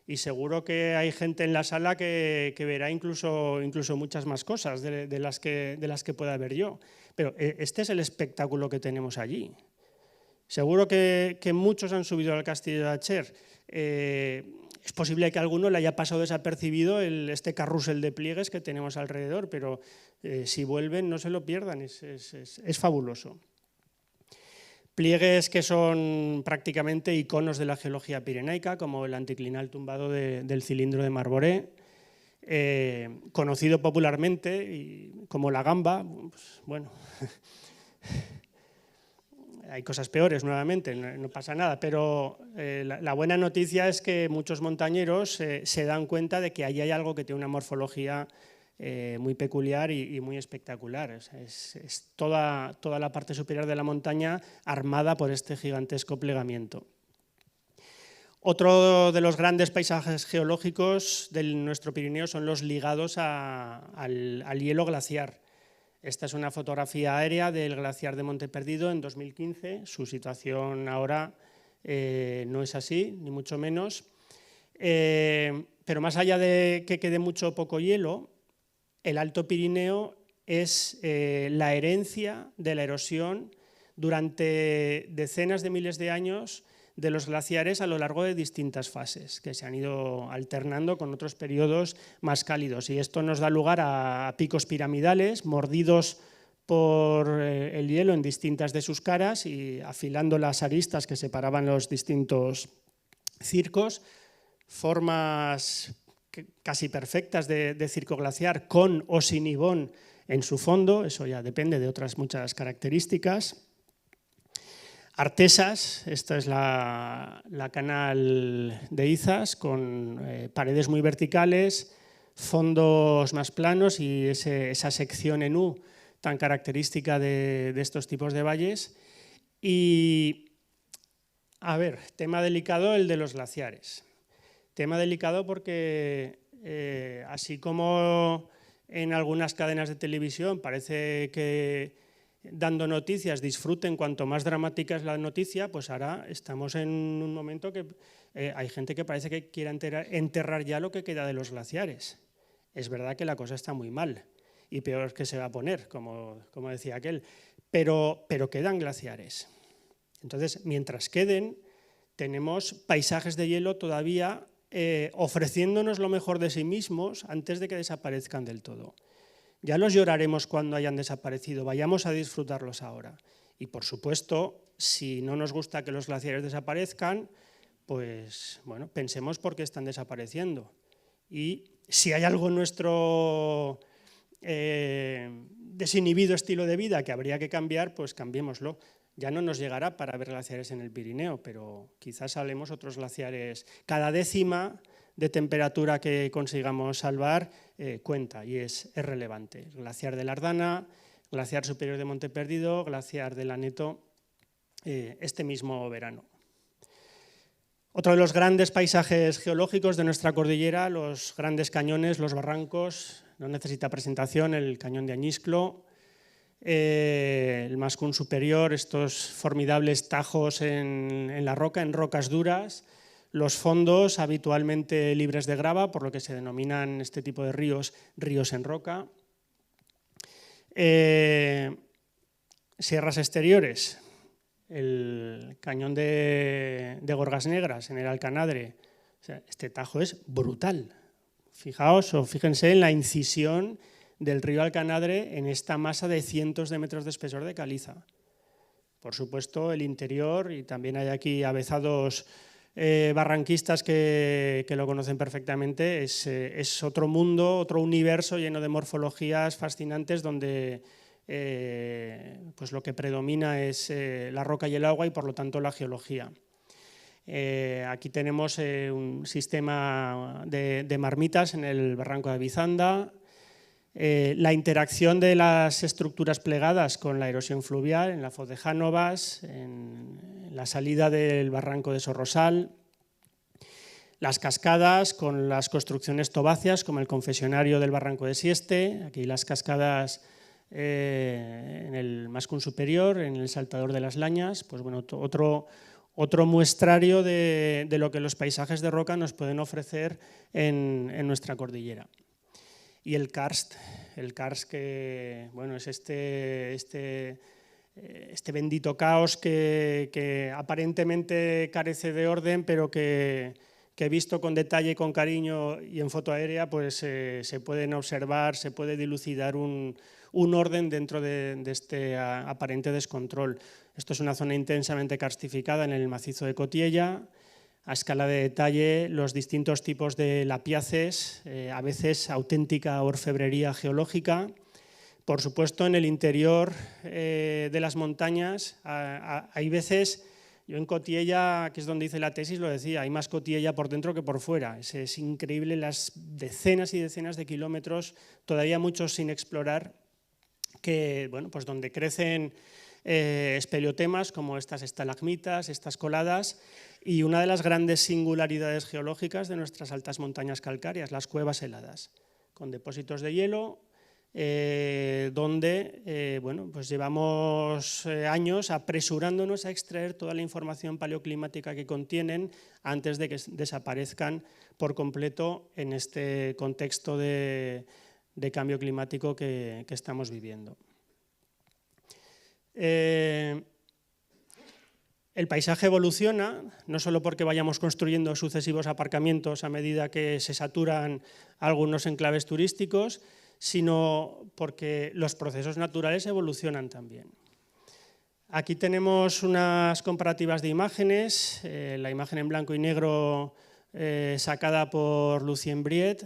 Y seguro que hay gente en la sala que verá incluso muchas más cosas de las que pueda ver yo. Pero este es el espectáculo que tenemos allí. Seguro que muchos han subido al castillo de Acher. Es posible que a alguno le haya pasado desapercibido este carrusel de pliegues que tenemos alrededor, pero si vuelven no se lo pierdan, es fabuloso. Pliegues que son prácticamente iconos de la geología pirenaica, como el anticlinal tumbado del cilindro de Marboré, conocido popularmente como la gamba. Pues, bueno, hay cosas peores nuevamente, no pasa nada, pero la buena noticia es que muchos montañeros se dan cuenta de que ahí hay algo que tiene una morfología muy peculiar y muy espectacular. Es toda la parte superior de la montaña armada por este gigantesco plegamiento. Otro de los grandes paisajes geológicos de nuestro Pirineo son los ligados al hielo glaciar. Esta es una fotografía aérea del glaciar de Monte Perdido en 2015. Su situación ahora no es así, ni mucho menos. Pero más allá de que quede mucho o poco hielo, el Alto Pirineo es la herencia de la erosión durante decenas de miles de años de los glaciares a lo largo de distintas fases, que se han ido alternando con otros periodos más cálidos. Y esto nos da lugar a picos piramidales mordidos por el hielo en distintas de sus caras y afilando las aristas que separaban los distintos circos, formas casi perfectas de circo glaciar con o sin ibón en su fondo, eso ya depende de otras muchas características. Artesas, esta es la canal de Izas con paredes muy verticales, fondos más planos y esa sección en U tan característica de estos tipos de valles. Y, a ver, tema delicado el de los glaciares. Tema delicado porque, así como en algunas cadenas de televisión parece que dando noticias disfruten cuanto más dramática es la noticia, pues ahora estamos en un momento que hay gente que parece que quiere enterrar ya lo que queda de los glaciares. Es verdad que la cosa está muy mal y peor que se va a poner, como decía aquel, pero quedan glaciares. Entonces, mientras queden, tenemos paisajes de hielo todavía ofreciéndonos lo mejor de sí mismos antes de que desaparezcan del todo. Ya los lloraremos cuando hayan desaparecido, vayamos a disfrutarlos ahora. Y por supuesto, si no nos gusta que los glaciares desaparezcan, pues bueno, pensemos por qué están desapareciendo. Y si hay algo en nuestro desinhibido estilo de vida que habría que cambiar, pues cambiémoslo. Ya no nos llegará para ver glaciares en el Pirineo, pero quizás hablemos otros glaciares. Cada décima de temperatura que consigamos salvar cuenta y es relevante. El glaciar de la Ardana, glaciar superior de Monte Perdido, glaciar del Aneto, este mismo verano. Otro de los grandes paisajes geológicos de nuestra cordillera, los grandes cañones, los barrancos, no necesita presentación, el cañón de Añisclo, el Mascún superior, estos formidables tajos en la roca, en rocas duras, los fondos habitualmente libres de grava, por lo que se denominan este tipo de ríos en roca. Sierras exteriores, el cañón de Gorgas Negras en el Alcanadre. O sea, este tajo es brutal. Fijaos o fíjense en la incisión del río Alcanadre en esta masa de cientos de metros de espesor de caliza. Por supuesto, el interior, y también hay aquí avezados barranquistas que lo conocen perfectamente, es otro mundo, otro universo lleno de morfologías fascinantes donde pues lo que predomina es la roca y el agua y por lo tanto la geología. Aquí tenemos un sistema de marmitas en el barranco de Avizanda. La interacción de las estructuras plegadas con la erosión fluvial en la foz de Jánovas, en la salida del barranco de Sorrosal, las cascadas con las construcciones tobáceas como el confesionario del barranco de Sieste, aquí las cascadas en el Mascún superior, en el Saltador de las Lañas, pues bueno, otro muestrario de lo que los paisajes de roca nos pueden ofrecer en nuestra cordillera. Y el karst que bueno, es este bendito caos que aparentemente carece de orden, pero que visto con detalle, con cariño y en foto aérea, pues se pueden observar, se puede dilucidar un orden dentro de este aparente descontrol. Esto es una zona intensamente karstificada en el macizo de Cotiella. A escala de detalle, los distintos tipos de lapiaces, a veces auténtica orfebrería geológica. Por supuesto, en el interior de las montañas hay veces, yo en Cotiella, que es donde hice la tesis, lo decía, hay más Cotiella por dentro que por fuera. Es increíble las decenas y decenas de kilómetros, todavía muchos sin explorar, que, bueno, pues donde crecen espeleotemas como estas estalagmitas, estas coladas, y una de las grandes singularidades geológicas de nuestras altas montañas calcáreas, las cuevas heladas, con depósitos de hielo, donde bueno, pues llevamos años apresurándonos a extraer toda la información paleoclimática que contienen antes de que desaparezcan por completo en este contexto de cambio climático que estamos viviendo. El paisaje evoluciona, no solo porque vayamos construyendo sucesivos aparcamientos a medida que se saturan algunos enclaves turísticos, sino porque los procesos naturales evolucionan también. Aquí tenemos unas comparativas de imágenes, la imagen en blanco y negro sacada por Lucien Briet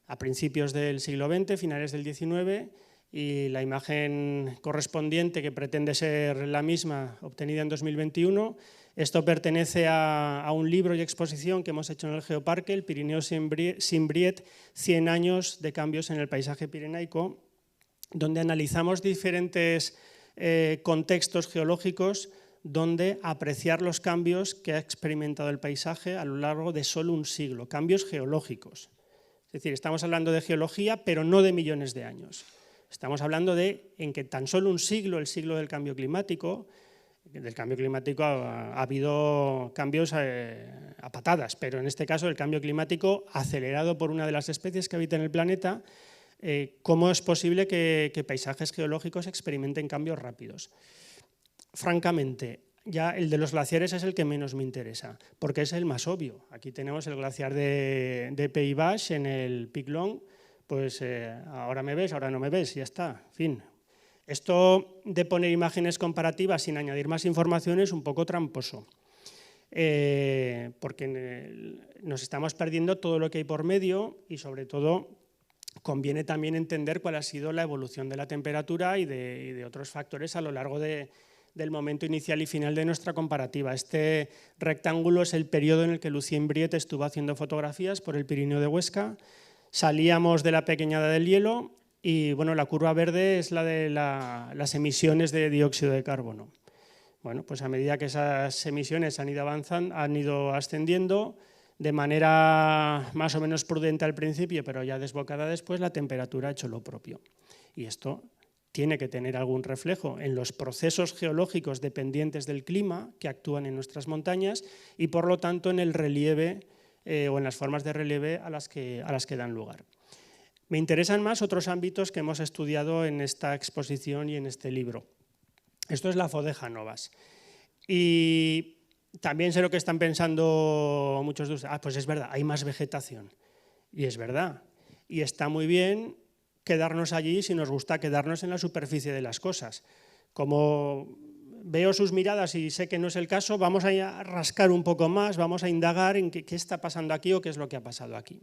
a principios del siglo XX, finales del XIX, y la imagen correspondiente, que pretende ser la misma, obtenida en 2021. Esto pertenece a un libro y exposición que hemos hecho en el Geoparque, el Pirineo sin Briet, 100 años de cambios en el paisaje pirenaico, donde analizamos diferentes contextos geológicos donde apreciar los cambios que ha experimentado el paisaje a lo largo de solo un siglo, cambios geológicos. Es decir, estamos hablando de geología, pero no de millones de años. Estamos hablando de en que tan solo un siglo, el siglo del cambio climático ha habido cambios a patadas, pero en este caso el cambio climático acelerado por una de las especies que habita en el planeta, ¿cómo es posible que paisajes geológicos experimenten cambios rápidos? Francamente, ya el de los glaciares es el que menos me interesa, porque es el más obvio. Aquí tenemos el glaciar de Pays Baix en el Pic Long. Pues ahora me ves, ahora no me ves, ya está, en fin. Esto de poner imágenes comparativas sin añadir más información es un poco tramposo, porque nos estamos perdiendo todo lo que hay por medio y sobre todo conviene también entender cuál ha sido la evolución de la temperatura y de otros factores a lo largo del momento inicial y final de nuestra comparativa. Este rectángulo es el periodo en el que Lucien Briet estuvo haciendo fotografías por el Pirineo de Huesca. Salíamos de la pequeñada del hielo y bueno, la curva verde es la de las emisiones de dióxido de carbono. Bueno, pues a medida que esas emisiones han ido ascendiendo de manera más o menos prudente al principio, pero ya desbocada después, la temperatura ha hecho lo propio. Y esto tiene que tener algún reflejo en los procesos geológicos dependientes del clima que actúan en nuestras montañas y por lo tanto en el relieve o en las formas de relieve a las que dan lugar. Me interesan más otros ámbitos que hemos estudiado en esta exposición y en este libro. Esto es la foz de Jánovas. Y también sé lo que están pensando muchos de ustedes. Pues es verdad, hay más vegetación. Y es verdad. Y está muy bien quedarnos allí si nos gusta quedarnos en la superficie de las cosas. Como veo sus miradas y sé que no es el caso, vamos a rascar un poco más, vamos a indagar en qué está pasando aquí o qué es lo que ha pasado aquí.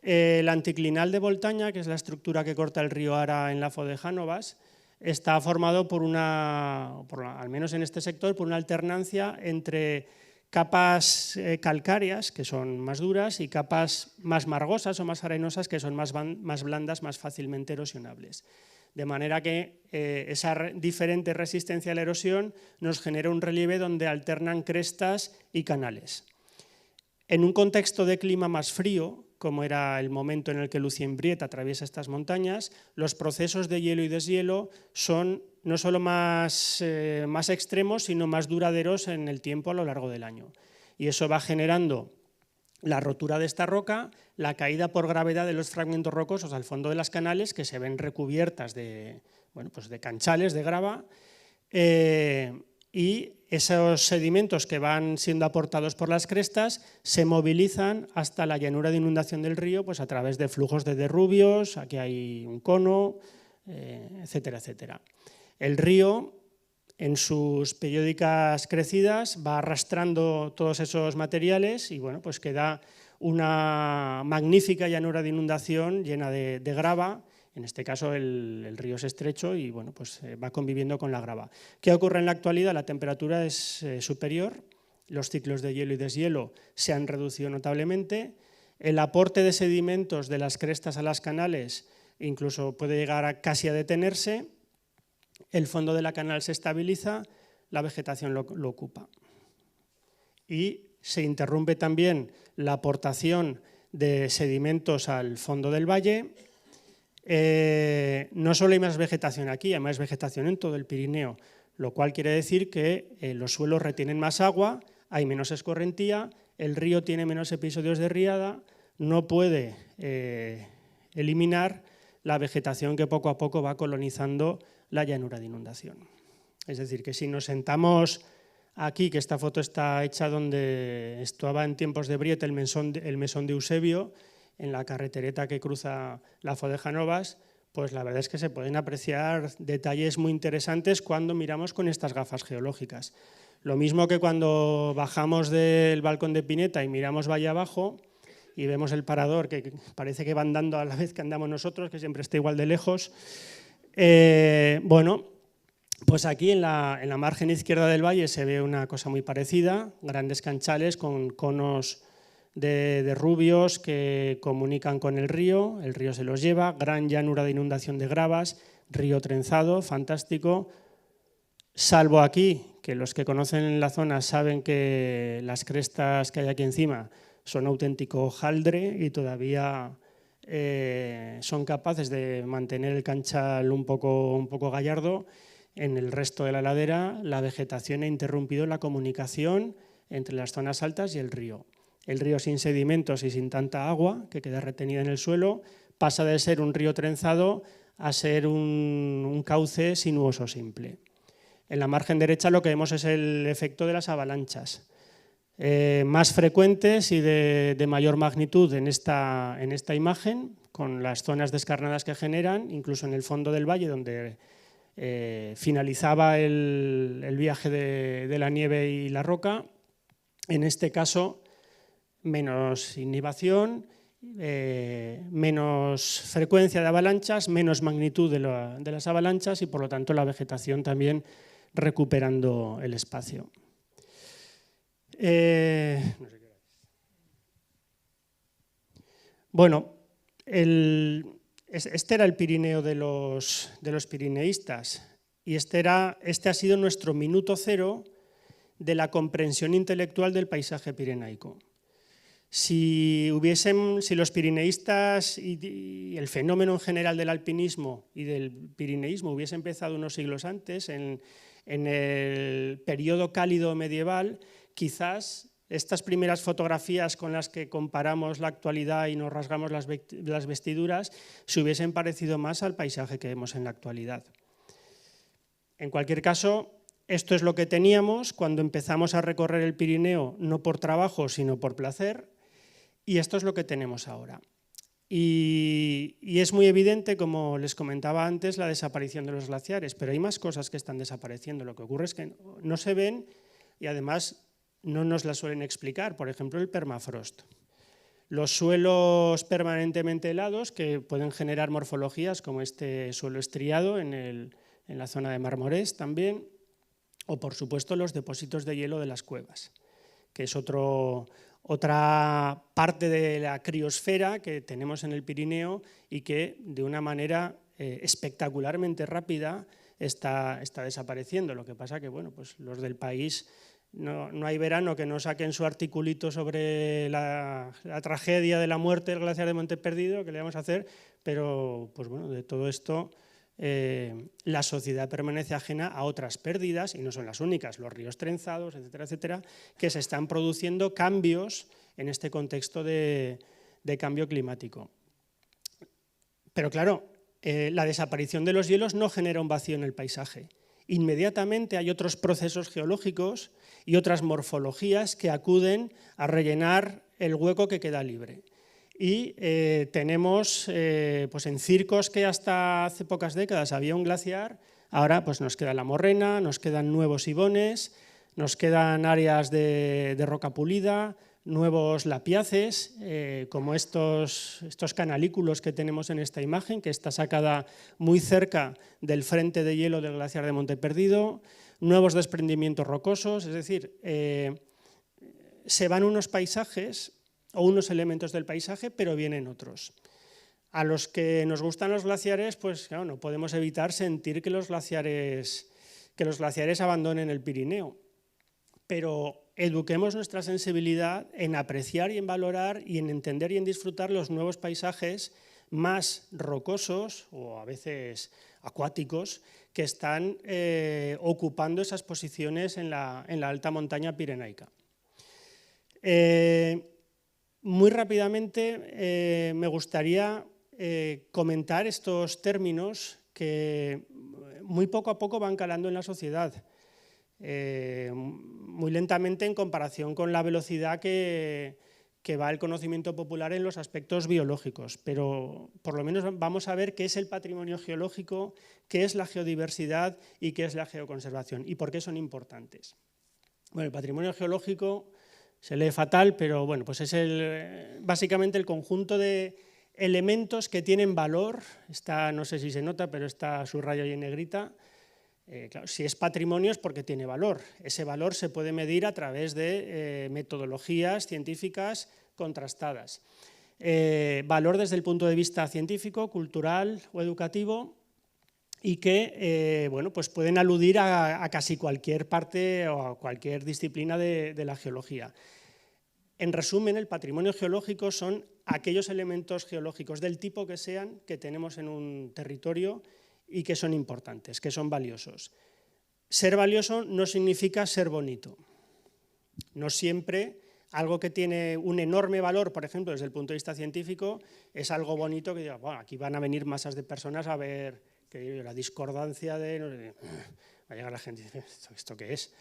El anticlinal de Voltaña, que es la estructura que corta el río Ara en la foz de Jánovas, está formado por al menos en este sector, por una alternancia entre capas calcáreas, que son más duras, y capas más margosas o más arenosas, que son más blandas, más fácilmente erosionables. De manera que esa diferente resistencia a la erosión nos genera un relieve donde alternan crestas y canales. En un contexto de clima más frío, como era el momento en el que Lucien-Briette atraviesa estas montañas, los procesos de hielo y deshielo son no solo más extremos, sino más duraderos en el tiempo a lo largo del año. Y eso va generando la rotura de esta roca, la caída por gravedad de los fragmentos rocosos al fondo de las canales, que se ven recubiertas de, bueno, pues de canchales de grava, y esos sedimentos que van siendo aportados por las crestas se movilizan hasta la llanura de inundación del río, pues a través de flujos de derrubios, aquí hay un cono, etcétera, etcétera. El río, en sus periódicas crecidas, va arrastrando todos esos materiales y bueno, pues queda una magnífica llanura de inundación llena de grava. En este caso el río es estrecho y bueno, pues va conviviendo con la grava. ¿Qué ocurre en la actualidad? La temperatura es superior, los ciclos de hielo y deshielo se han reducido notablemente, el aporte de sedimentos de las crestas a las canales incluso puede llegar casi a detenerse, el fondo de la canal se estabiliza, la vegetación lo ocupa. Y se interrumpe también la aportación de sedimentos al fondo del valle. No solo hay más vegetación aquí, hay más vegetación en todo el Pirineo, lo cual quiere decir que los suelos retienen más agua, hay menos escorrentía, el río tiene menos episodios de riada, no puede eliminar la vegetación que poco a poco va colonizando la llanura de inundación. Es decir, que si nos sentamos aquí, que esta foto está hecha donde estaba en tiempos de Briette el mesón de Eusebio, en la carretereta que cruza la Fo de Janovas, pues la verdad es que se pueden apreciar detalles muy interesantes cuando miramos con estas gafas geológicas. Lo mismo que cuando bajamos del balcón de Pineta y miramos valle abajo y vemos el parador que parece que va andando a la vez que andamos nosotros, que siempre está igual de lejos. Bueno, pues aquí en la margen izquierda del valle se ve una cosa muy parecida, grandes canchales con conos de derrubios que comunican con el río se los lleva, gran llanura de inundación de gravas, río trenzado, fantástico, salvo aquí, que los que conocen la zona saben que las crestas que hay aquí encima son auténtico hojaldre y todavía son capaces de mantener el canchal un poco gallardo. En el resto de la ladera la vegetación ha interrumpido la comunicación entre las zonas altas y el río. El río sin sedimentos y sin tanta agua que queda retenida en el suelo pasa de ser un río trenzado a ser un cauce sinuoso simple. En la margen derecha lo que vemos es el efecto de las avalanchas, más frecuentes y de mayor magnitud en esta imagen, con las zonas descarnadas que generan, incluso en el fondo del valle donde finalizaba el viaje de la nieve y la roca. En este caso, menos inhibición, menos frecuencia de avalanchas, menos magnitud de las avalanchas y por lo tanto la vegetación también recuperando el espacio. Bueno, este era el Pirineo de los pirineístas y este ha sido nuestro minuto cero de la comprensión intelectual del paisaje pirenaico. Si los pirineístas y el fenómeno en general del alpinismo y del pirineísmo hubiese empezado unos siglos antes, en el periodo cálido medieval, quizás estas primeras fotografías con las que comparamos la actualidad y nos rasgamos las vestiduras se hubiesen parecido más al paisaje que vemos en la actualidad. En cualquier caso, esto es lo que teníamos cuando empezamos a recorrer el Pirineo, no por trabajo, sino por placer, y esto es lo que tenemos ahora. Y es muy evidente, como les comentaba antes, la desaparición de los glaciares, pero hay más cosas que están desapareciendo. Lo que ocurre es que no se ven y además no nos las suelen explicar. Por ejemplo, el permafrost. Los suelos permanentemente helados que pueden generar morfologías como este suelo estriado en la zona de Marmorés también, o por supuesto los depósitos de hielo de las cuevas, que es otra parte de la criosfera que tenemos en el Pirineo y que de una manera espectacularmente rápida está desapareciendo. Lo que pasa que bueno, pues los del país no hay verano que no saquen su articulito sobre la tragedia de la muerte del glaciar de Monte Perdido, que le vamos a hacer, pero pues bueno, de todo esto la sociedad permanece ajena a otras pérdidas, y no son las únicas, los ríos trenzados, etcétera, etcétera, que se están produciendo cambios en este contexto de cambio climático. Pero claro, la desaparición de los hielos no genera un vacío en el paisaje. Inmediatamente hay otros procesos geológicos y otras morfologías que acuden a rellenar el hueco que queda libre. Y tenemos pues en circos que hasta hace pocas décadas había un glaciar, ahora pues nos queda la morrena, nos quedan nuevos ibones, nos quedan áreas de roca pulida, nuevos lapiaces, como estos canalículos que tenemos en esta imagen, que está sacada muy cerca del frente de hielo del glaciar de Monte Perdido, nuevos desprendimientos rocosos, es decir, se van unos paisajes o unos elementos del paisaje, pero vienen otros. A los que nos gustan los glaciares, pues claro, no podemos evitar sentir que los glaciares abandonen el Pirineo, pero eduquemos nuestra sensibilidad en apreciar y en valorar y en entender y en disfrutar los nuevos paisajes más rocosos o a veces acuáticos que están ocupando esas posiciones en la alta montaña pirenaica. Muy rápidamente me gustaría comentar estos términos que muy poco a poco van calando en la sociedad. Muy lentamente en comparación con la velocidad que va el conocimiento popular en los aspectos biológicos, pero por lo menos vamos a ver qué es el patrimonio geológico, qué es la geodiversidad y qué es la geoconservación y por qué son importantes. Bueno, el patrimonio geológico se lee fatal, pero bueno, pues es básicamente el conjunto de elementos que tienen valor. No sé si se nota, pero está subrayado ahí en negrita. Claro, si es patrimonio es porque tiene valor. Ese valor se puede medir a través de metodologías científicas contrastadas. Valor desde el punto de vista científico, cultural o educativo, y que bueno, pues pueden aludir a casi cualquier parte o a cualquier disciplina de la geología. En resumen, el patrimonio geológico son aquellos elementos geológicos del tipo que sean que tenemos en un territorio y que son importantes, que son valiosos. Ser valioso no significa ser bonito. No siempre algo que tiene un enorme valor, por ejemplo, desde el punto de vista científico, es algo bonito que diga, bueno, aquí van a venir masas de personas a ver que la discordancia de... Va a llegar la gente y dice, ¿esto qué es?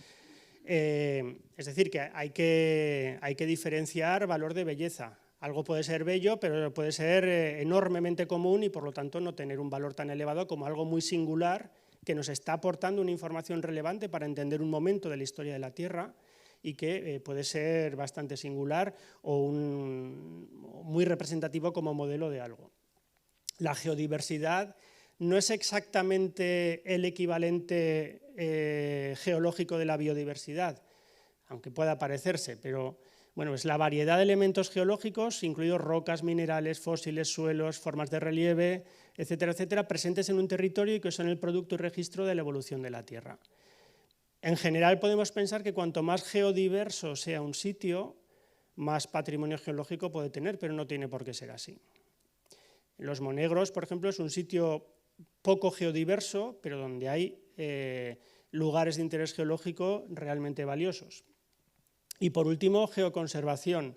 Es decir, que hay que diferenciar valor de belleza. Algo puede ser bello, pero puede ser enormemente común y por lo tanto no tener un valor tan elevado como algo muy singular que nos está aportando una información relevante para entender un momento de la historia de la Tierra y que puede ser bastante singular o muy representativo como modelo de algo. La geodiversidad no es exactamente el equivalente geológico de la biodiversidad, aunque pueda parecerse, pero bueno, es la variedad de elementos geológicos, incluidos rocas, minerales, fósiles, suelos, formas de relieve, etcétera, etcétera, presentes en un territorio y que son el producto y registro de la evolución de la Tierra. En general podemos pensar que cuanto más geodiverso sea un sitio, más patrimonio geológico puede tener, pero no tiene por qué ser así. Los Monegros, por ejemplo, es un sitio poco geodiverso, pero donde hay lugares de interés geológico realmente valiosos. Y por último, geoconservación.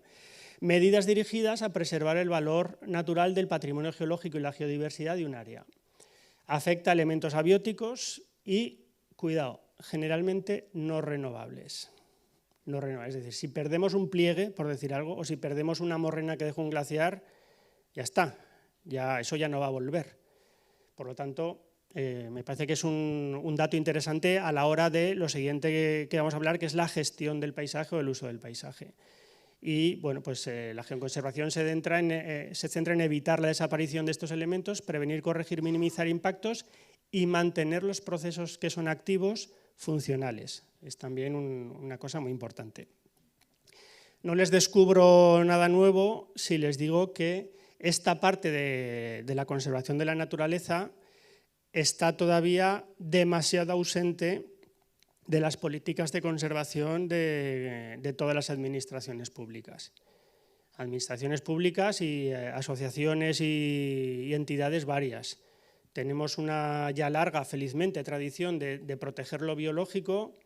Medidas dirigidas a preservar el valor natural del patrimonio geológico y la geodiversidad de un área. Afecta a elementos abióticos y, cuidado, generalmente no renovables. No renovables. Es decir, si perdemos un pliegue, por decir algo, o si perdemos una morrena que dejó un glaciar, ya está, eso ya no va a volver. Por lo tanto, me parece que es un dato interesante a la hora de lo siguiente que vamos a hablar, que es la gestión del paisaje o el uso del paisaje. Y bueno, pues la geoconservación se centra en evitar la desaparición de estos elementos, prevenir, corregir, minimizar impactos y mantener los procesos que son activos funcionales. Es también una cosa muy importante. No les descubro nada nuevo si les digo que esta parte de la conservación de la naturaleza está todavía demasiado ausente de las políticas de conservación de todas las administraciones públicas. Administraciones públicas y asociaciones y entidades varias. Tenemos una ya larga, felizmente, tradición de proteger lo biológico,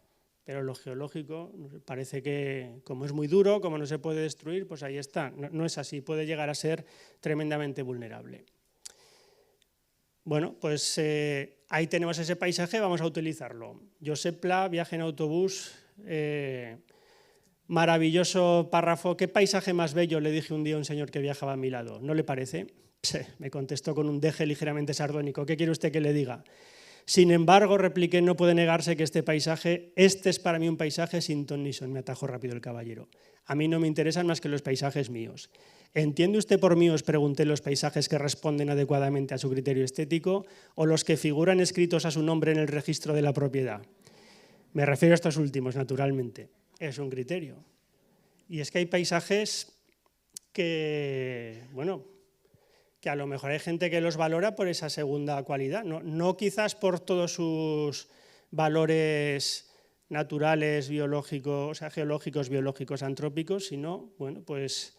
pero lo geológico parece que, como es muy duro, como no se puede destruir, pues ahí está. No es así, puede llegar a ser tremendamente vulnerable. Bueno, pues ahí tenemos ese paisaje, vamos a utilizarlo. Josep Pla, viaje en autobús, maravilloso párrafo. ¿Qué paisaje más bello?, le dije un día a un señor que viajaba a mi lado. ¿No le parece? Me contestó con un deje ligeramente sardónico. ¿Qué quiere usted que le diga? Sin embargo, repliqué, no puede negarse que este es para mí un paisaje sin ton ni son, me atajó rápido el caballero. A mí no me interesan más que los paisajes míos. ¿Entiende usted por míos, pregunté, los paisajes que responden adecuadamente a su criterio estético o los que figuran escritos a su nombre en el registro de la propiedad? Me refiero a estos últimos, naturalmente. Es un criterio. Y es que hay paisajes que, bueno, que a lo mejor hay gente que los valora por esa segunda cualidad, no quizás por todos sus valores naturales, biológicos, o sea, geológicos, biológicos, antrópicos, sino, bueno, pues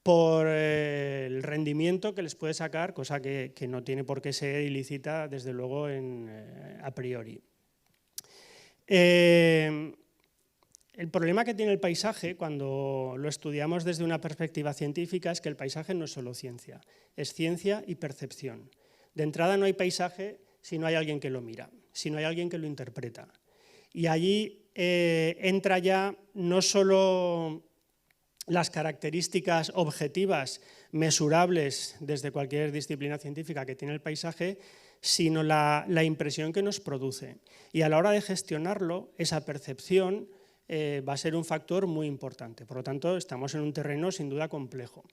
por el rendimiento que les puede sacar, cosa que no tiene por qué ser ilícita, desde luego, a priori. El problema que tiene el paisaje, cuando lo estudiamos desde una perspectiva científica, es que el paisaje no es solo ciencia, es ciencia y percepción. De entrada no hay paisaje si no hay alguien que lo mira, si no hay alguien que lo interpreta. Y allí entra ya no solo las características objetivas, mesurables desde cualquier disciplina científica que tiene el paisaje, sino la impresión que nos produce. Y a la hora de gestionarlo, esa percepción va a ser un factor muy importante. Por lo tanto, estamos en un terreno sin duda complejo.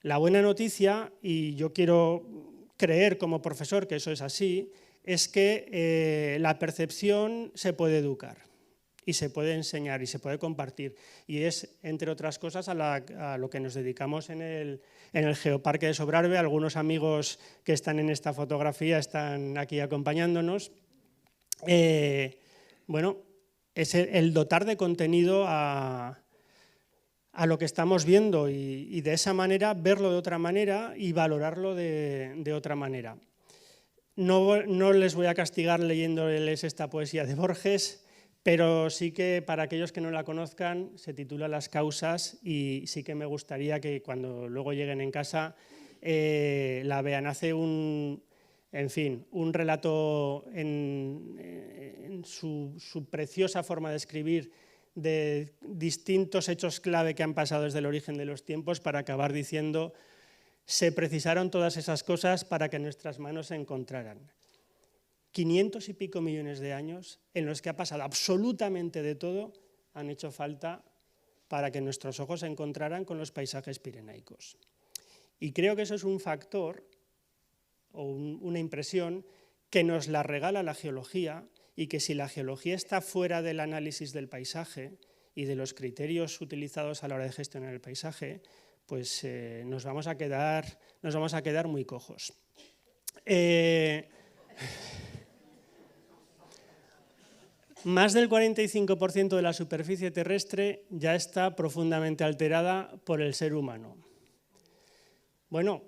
La buena noticia, y yo quiero creer como profesor que eso es así, es que la percepción se puede educar y se puede enseñar y se puede compartir. Y es, entre otras cosas, a lo que nos dedicamos en el Geoparque de Sobrarbe. Algunos amigos que están en esta fotografía están aquí acompañándonos. Bueno, es el dotar de contenido a lo que estamos viendo y de esa manera verlo de otra manera y valorarlo de otra manera. No les voy a castigar leyéndoles esta poesía de Borges, pero sí que para aquellos que no la conozcan se titula Las causas y sí que me gustaría que cuando luego lleguen en casa la vean. Hace un relato en su preciosa forma de escribir de distintos hechos clave que han pasado desde el origen de los tiempos para acabar diciendo: se precisaron todas esas cosas para que nuestras manos se encontraran. 500 y pico millones de años en los que ha pasado absolutamente de todo han hecho falta para que nuestros ojos se encontraran con los paisajes pirenaicos. Y creo que eso es un factor o una impresión que nos la regala la geología, y que si la geología está fuera del análisis del paisaje y de los criterios utilizados a la hora de gestionar el paisaje, pues nos vamos a quedar muy cojos. Más del 45% de la superficie terrestre ya está profundamente alterada por el ser humano. Bueno,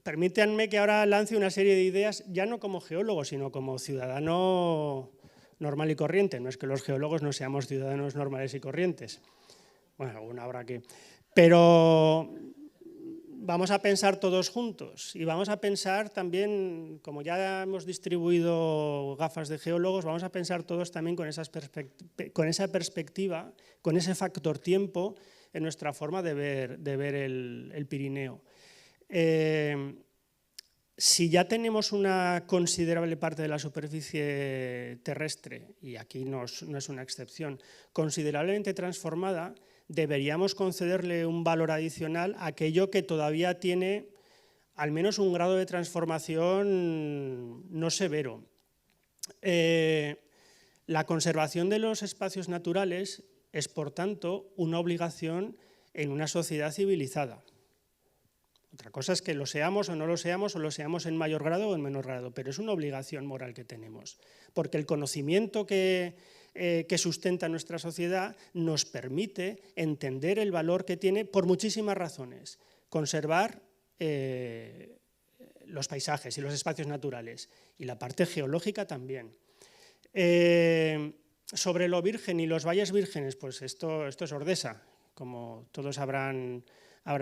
permítanme que ahora lance una serie de ideas, ya no como geólogo, sino como ciudadano normal y corriente. No es que los geólogos no seamos ciudadanos normales y corrientes. Bueno, alguna habrá que... Pero vamos a pensar todos juntos y vamos a pensar también, como ya hemos distribuido gafas de geólogos, vamos a pensar todos también con esa perspectiva, con ese factor tiempo en nuestra forma de ver el Pirineo. Si ya tenemos una considerable parte de la superficie terrestre, y aquí no es una excepción, considerablemente transformada, deberíamos concederle un valor adicional a aquello que todavía tiene al menos un grado de transformación no severo. La conservación de los espacios naturales es, por tanto, una obligación en una sociedad civilizada. Otra cosa es que lo seamos o no lo seamos, o lo seamos en mayor grado o en menor grado, pero es una obligación moral que tenemos, porque el conocimiento que sustenta nuestra sociedad nos permite entender el valor que tiene por muchísimas razones. Conservar los paisajes y los espacios naturales, y la parte geológica también. Sobre lo virgen y los valles vírgenes, pues esto es Ordesa, como todos habrán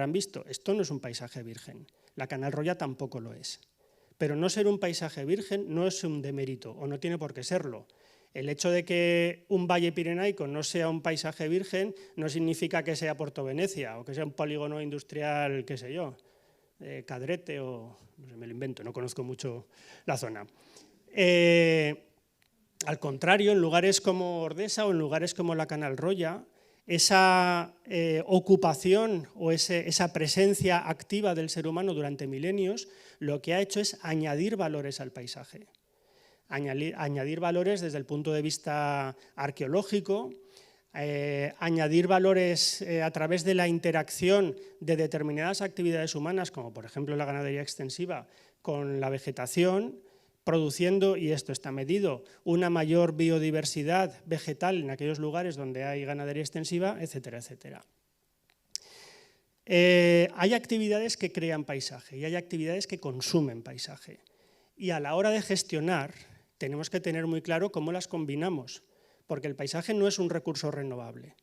visto. Esto no es un paisaje virgen, la Canalroya tampoco lo es. Pero no ser un paisaje virgen no es un demérito, o no tiene por qué serlo. El hecho de que un valle pirenaico no sea un paisaje virgen no significa que sea Puerto Venecia o que sea un polígono industrial, qué sé yo, Cadrete o, no sé, me lo invento, no conozco mucho la zona. Al contrario, en lugares como Ordesa o en lugares como la Canalroya, esa ocupación o esa presencia activa del ser humano durante milenios lo que ha hecho es añadir valores al paisaje. Añadir valores desde el punto de vista arqueológico, añadir valores a través de la interacción de determinadas actividades humanas, como por ejemplo la ganadería extensiva, con la vegetación, produciendo, y esto está medido, una mayor biodiversidad vegetal en aquellos lugares donde hay ganadería extensiva, etcétera, etcétera. Hay actividades que crean paisaje y hay actividades que consumen paisaje. Y a la hora de gestionar, tenemos que tener muy claro cómo las combinamos, porque el paisaje no es un recurso renovable,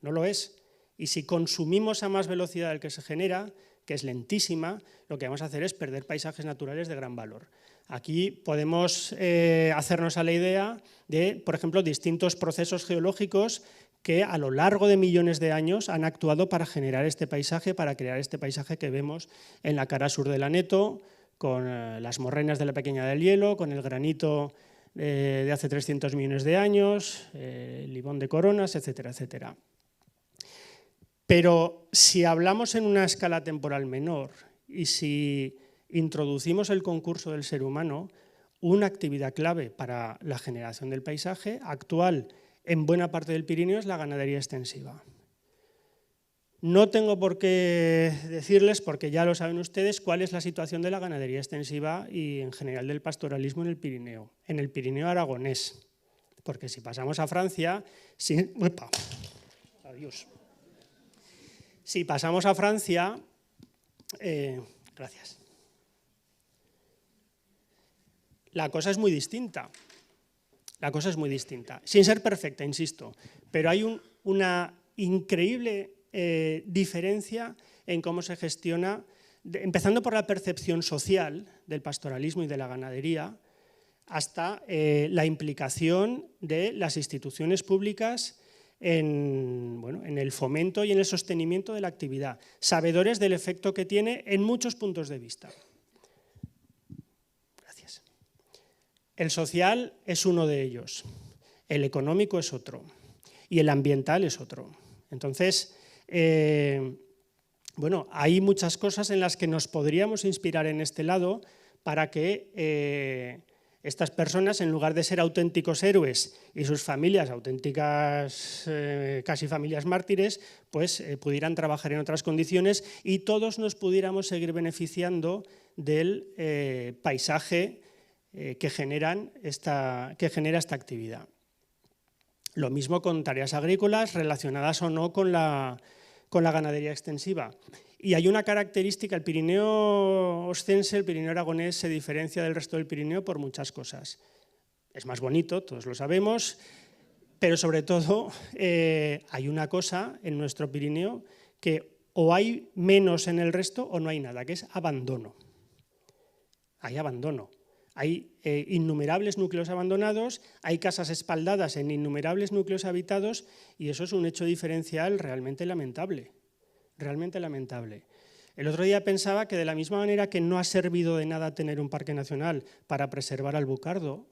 no lo es. Y si consumimos a más velocidad del que se genera, que es lentísima, lo que vamos a hacer es perder paisajes naturales de gran valor. Aquí podemos hacernos a la idea de, por ejemplo, distintos procesos geológicos que a lo largo de millones de años han actuado para generar este paisaje, para crear este paisaje que vemos en la cara sur del Aneto, con las morrenas de la Pequeña del Hielo, con el granito de hace 300 millones de años, el Ibón de Coronas, etcétera, etcétera. Pero si hablamos en una escala temporal menor y si introducimos el concurso del ser humano, una actividad clave para la generación del paisaje actual en buena parte del Pirineo es la ganadería extensiva. No tengo por qué decirles, porque ya lo saben ustedes, cuál es la situación de la ganadería extensiva y en general del pastoralismo en el Pirineo aragonés. Porque si pasamos a Francia, si pasamos a Francia, gracias. La cosa es muy distinta. La cosa es muy distinta, sin ser perfecta, insisto, pero hay una increíble diferencia en cómo se gestiona, empezando por la percepción social del pastoralismo y de la ganadería, hasta la implicación de las instituciones públicas en el fomento y en el sostenimiento de la actividad, sabedores del efecto que tiene en muchos puntos de vista. Gracias. El social es uno de ellos, el económico es otro y el ambiental es otro. Entonces, hay muchas cosas en las que nos podríamos inspirar en este lado para que estas personas, en lugar de ser auténticos héroes y sus familias auténticas casi familias mártires, pues pudieran trabajar en otras condiciones y todos nos pudiéramos seguir beneficiando del paisaje que genera esta actividad. Lo mismo con tareas agrícolas relacionadas o no con la ganadería extensiva. Y hay una característica, el Pirineo oscense, el Pirineo aragonés se diferencia del resto del Pirineo por muchas cosas. Es más bonito, todos lo sabemos, pero sobre todo hay una cosa en nuestro Pirineo que o hay menos en el resto o no hay nada, que es abandono. Hay abandono. Hay innumerables núcleos abandonados, hay casas espaldadas en innumerables núcleos habitados y eso es un hecho diferencial realmente lamentable. Realmente lamentable. El otro día pensaba que de la misma manera que no ha servido de nada tener un parque nacional para preservar al bucardo,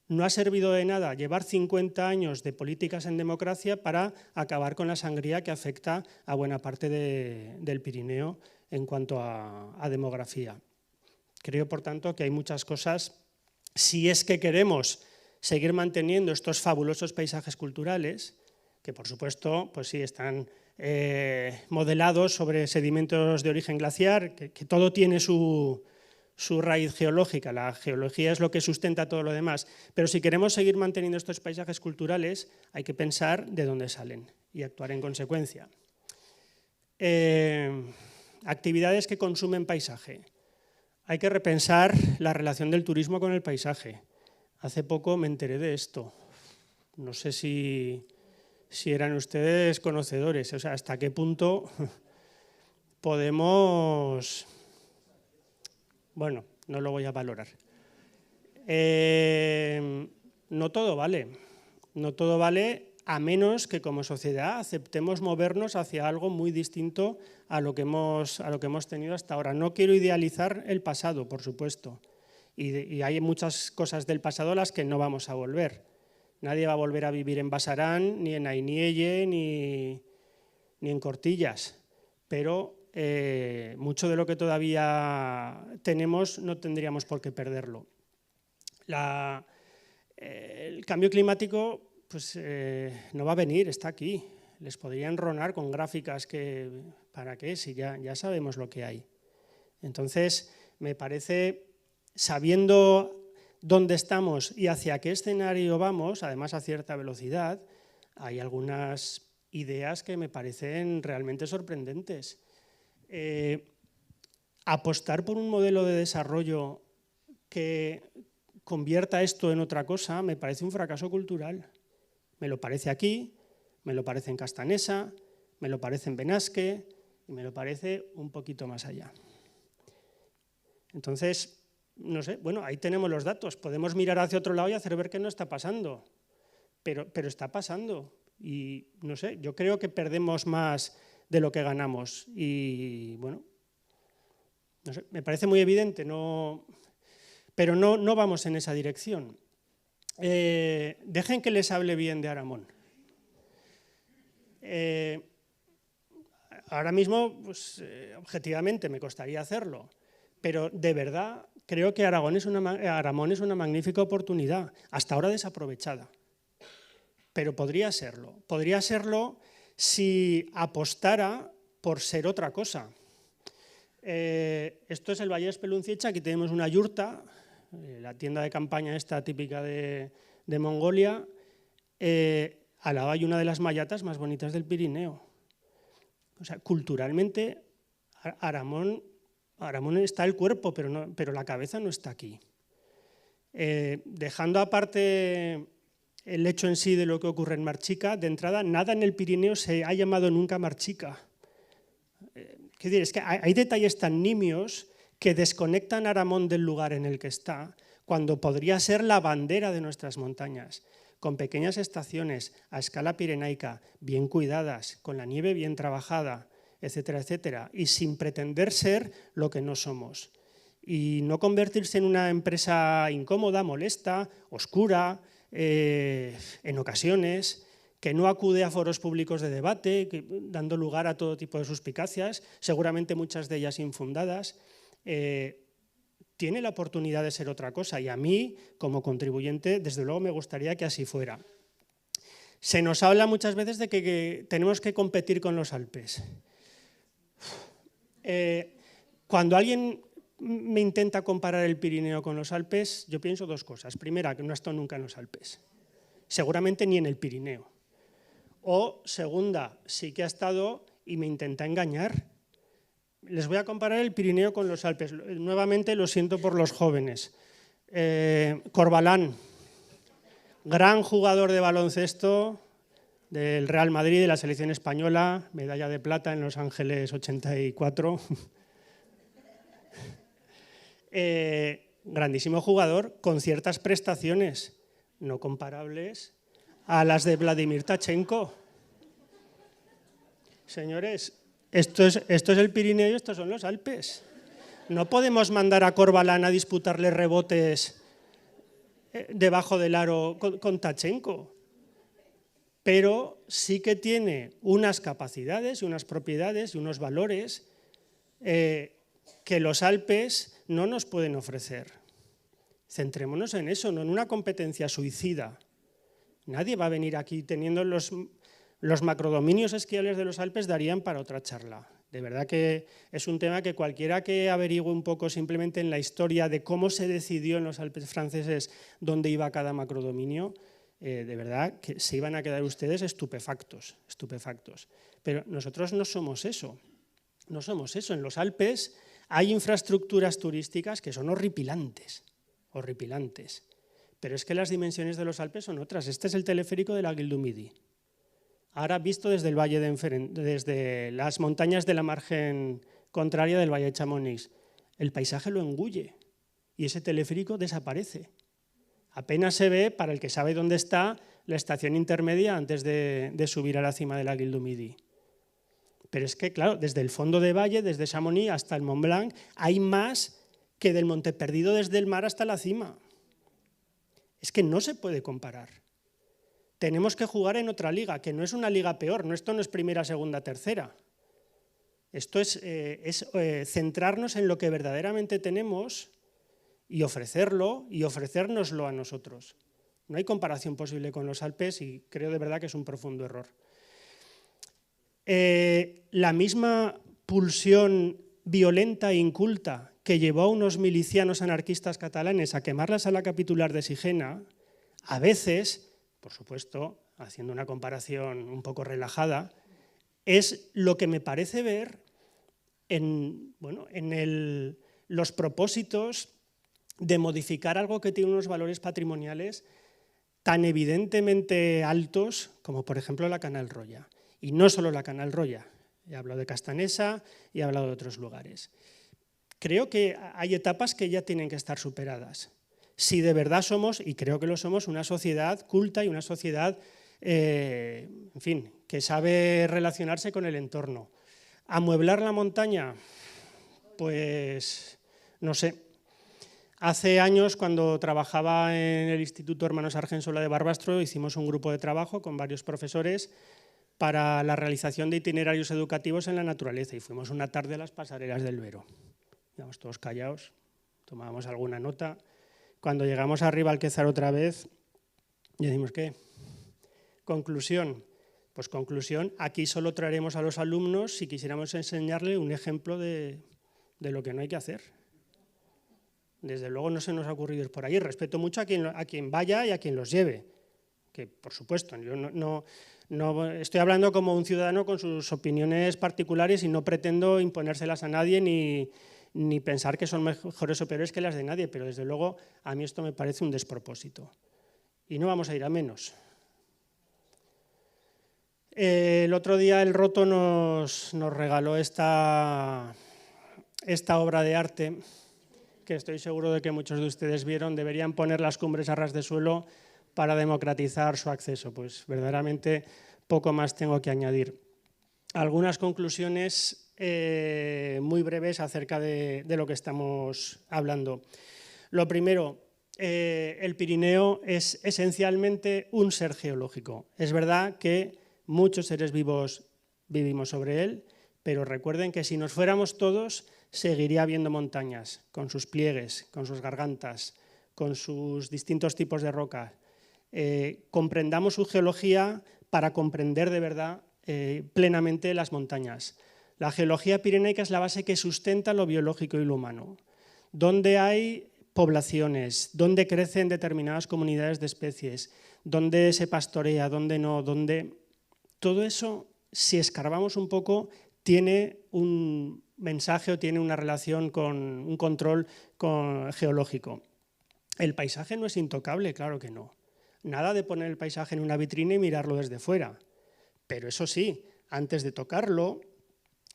no ha servido de nada llevar 50 años de políticas en democracia para acabar con la sangría que afecta a buena parte del Pirineo en cuanto a demografía. Creo, por tanto, que hay muchas cosas, si es que queremos seguir manteniendo estos fabulosos paisajes culturales, que por supuesto, pues sí, están modelados sobre sedimentos de origen glaciar, que todo tiene su raíz geológica. La geología es lo que sustenta todo lo demás. Pero si queremos seguir manteniendo estos paisajes culturales, hay que pensar de dónde salen y actuar en consecuencia. Actividades que consumen paisaje. Hay que repensar la relación del turismo con el paisaje. Hace poco me enteré de esto. No sé si eran ustedes conocedores, o sea, hasta qué punto podemos... Bueno, no lo voy a valorar. No todo vale. No todo vale a menos que como sociedad aceptemos movernos hacia algo muy distinto a lo que hemos tenido hasta ahora. No quiero idealizar el pasado, por supuesto. Y hay muchas cosas del pasado a las que no vamos a volver. Nadie va a volver a vivir en Basarán, ni en Ainielle, ni en Cortillas. Pero mucho de lo que todavía tenemos no tendríamos por qué perderlo. El cambio climático pues, no va a venir, está aquí. Les podría enronar con gráficas que, ¿para qué? Si ya sabemos lo que hay. Entonces, me parece, sabiendo dónde estamos y hacia qué escenario vamos, además a cierta velocidad, hay algunas ideas que me parecen realmente sorprendentes. Apostar por un modelo de desarrollo que convierta esto en otra cosa me parece un fracaso cultural. Me lo parece aquí, me lo parece en Castanesa, me lo parece en Benasque y me lo parece un poquito más allá. Entonces, no sé, bueno, ahí tenemos los datos. Podemos mirar hacia otro lado y hacer ver que no está pasando, pero está pasando. Y no sé, yo creo que perdemos más de lo que ganamos. Y bueno, no sé, me parece muy evidente, pero no vamos en esa dirección. Dejen que les hable bien de Aramón. Ahora mismo, pues, objetivamente, me costaría hacerlo, pero de verdad creo que Aramón es una magnífica oportunidad, hasta ahora desaprovechada. Pero podría serlo si apostara por ser otra cosa. Esto es el Valle de Espelunzietxa, aquí tenemos una yurta, la tienda de campaña esta típica de Mongolia. Al lado hay una de las mayatas más bonitas del Pirineo. O sea, culturalmente, Aramón está el cuerpo, pero la cabeza no está aquí. Dejando aparte el hecho en sí de lo que ocurre en Marchica, de entrada, nada en el Pirineo se ha llamado nunca Marchica. Es que hay detalles tan nimios que desconectan a Aramón del lugar en el que está, cuando podría ser la bandera de nuestras montañas, con pequeñas estaciones a escala pirenaica, bien cuidadas, con la nieve bien trabajada, etcétera, etcétera, y sin pretender ser lo que no somos. Y no convertirse en una empresa incómoda, molesta, oscura, en ocasiones, que no acude a foros públicos de debate, dando lugar a todo tipo de suspicacias, seguramente muchas de ellas infundadas. Tiene la oportunidad de ser otra cosa y a mí, como contribuyente, desde luego me gustaría que así fuera. Se nos habla muchas veces de que tenemos que competir con los Alpes. Cuando alguien me intenta comparar el Pirineo con los Alpes, yo pienso dos cosas. Primera, que no he estado nunca en los Alpes. Seguramente ni en el Pirineo. O segunda, sí que ha estado y me intenta engañar. Les voy a comparar el Pirineo con los Alpes. Nuevamente lo siento por los jóvenes. Corbalán, gran jugador de baloncesto del Real Madrid, de la selección española, medalla de plata en Los Ángeles 84. Grandísimo jugador, con ciertas prestaciones no comparables a las de Vladimir Tachenko. Señores, esto es el Pirineo y estos son los Alpes. No podemos mandar a Corbalán a disputarle rebotes debajo del aro con Tachenko. Pero sí que tiene unas capacidades y unas propiedades y unos valores que los Alpes no nos pueden ofrecer. Centrémonos en eso, no en una competencia suicida. Nadie va a venir aquí teniendo Los macrodominios esquiables de los Alpes darían para otra charla. De verdad que es un tema que cualquiera que averigüe un poco simplemente en la historia de cómo se decidió en los Alpes franceses dónde iba cada macrodominio, de verdad que se iban a quedar ustedes estupefactos. Pero nosotros no somos eso. No somos eso. En los Alpes hay infraestructuras turísticas que son horripilantes. Pero es que las dimensiones de los Alpes son otras. Este es el teleférico de la Guilde du Midi. Ahora visto desde el valle desde las montañas de la margen contraria del valle de Chamonix. El paisaje lo engulle y ese teleférico desaparece. Apenas se ve, para el que sabe dónde está, la estación intermedia antes de subir a la cima de la Guilde du Midi. Pero es que, claro, desde el fondo de valle, desde Chamonix hasta el Mont Blanc, hay más que del Monte Perdido desde el mar hasta la cima. Es que no se puede comparar. Tenemos que jugar en otra liga, que no es una liga peor, esto no es primera, segunda, tercera. Esto es centrarnos en lo que verdaderamente tenemos y ofrecerlo y ofrecérnoslo a nosotros. No hay comparación posible con los Alpes y creo de verdad que es un profundo error. La misma pulsión violenta e inculta que llevó a unos milicianos anarquistas catalanes a quemar la sala capitular de Sigena, a veces, por supuesto, haciendo una comparación un poco relajada, es lo que me parece ver en los propósitos de modificar algo que tiene unos valores patrimoniales tan evidentemente altos como, por ejemplo, la Canal Roya. Y no solo la Canal Roya, he hablado de Castanesa y he hablado de otros lugares. Creo que hay etapas que ya tienen que estar superadas. Si de verdad somos, y creo que lo somos, una sociedad culta y una sociedad, en fin, que sabe relacionarse con el entorno. ¿Amueblar la montaña? Pues no sé. Hace años, cuando trabajaba en el Instituto Hermanos Argensola de Barbastro, hicimos un grupo de trabajo con varios profesores para la realización de itinerarios educativos en la naturaleza y fuimos una tarde a las pasarelas del Vero. Íbamos todos callados, tomábamos alguna nota. Cuando llegamos arriba al Quezar otra vez, decimos, ¿qué? Conclusión. Pues conclusión, aquí solo traeremos a los alumnos si quisiéramos enseñarle un ejemplo de lo que no hay que hacer. Desde luego no se nos ha ocurrido ir por ahí. Respeto mucho a quien vaya y a quien los lleve. Que, por supuesto, yo no estoy hablando como un ciudadano con sus opiniones particulares y no pretendo imponérselas a nadie ni pensar que son mejores o peores que las de nadie, pero desde luego a mí esto me parece un despropósito. Y no vamos a ir a menos. El otro día el Roto nos regaló esta obra de arte que estoy seguro de que muchos de ustedes vieron. Deberían poner las cumbres a ras de suelo para democratizar su acceso. Pues verdaderamente poco más tengo que añadir. Algunas conclusiones muy breves acerca de lo que estamos hablando. Lo primero, el Pirineo es esencialmente un ser geológico. Es verdad que muchos seres vivos vivimos sobre él, pero recuerden que si nos fuéramos todos, seguiría habiendo montañas, con sus pliegues, con sus gargantas, con sus distintos tipos de roca. Comprendamos su geología para comprender de verdad plenamente las montañas. La geología pirenaica es la base que sustenta lo biológico y lo humano. Donde hay poblaciones, donde crecen determinadas comunidades de especies, donde se pastorea, donde no, donde... Todo eso, si escarbamos un poco, tiene un mensaje o tiene una relación con un control geológico. El paisaje no es intocable, claro que no. Nada de poner el paisaje en una vitrina y mirarlo desde fuera. Pero eso sí, antes de tocarlo,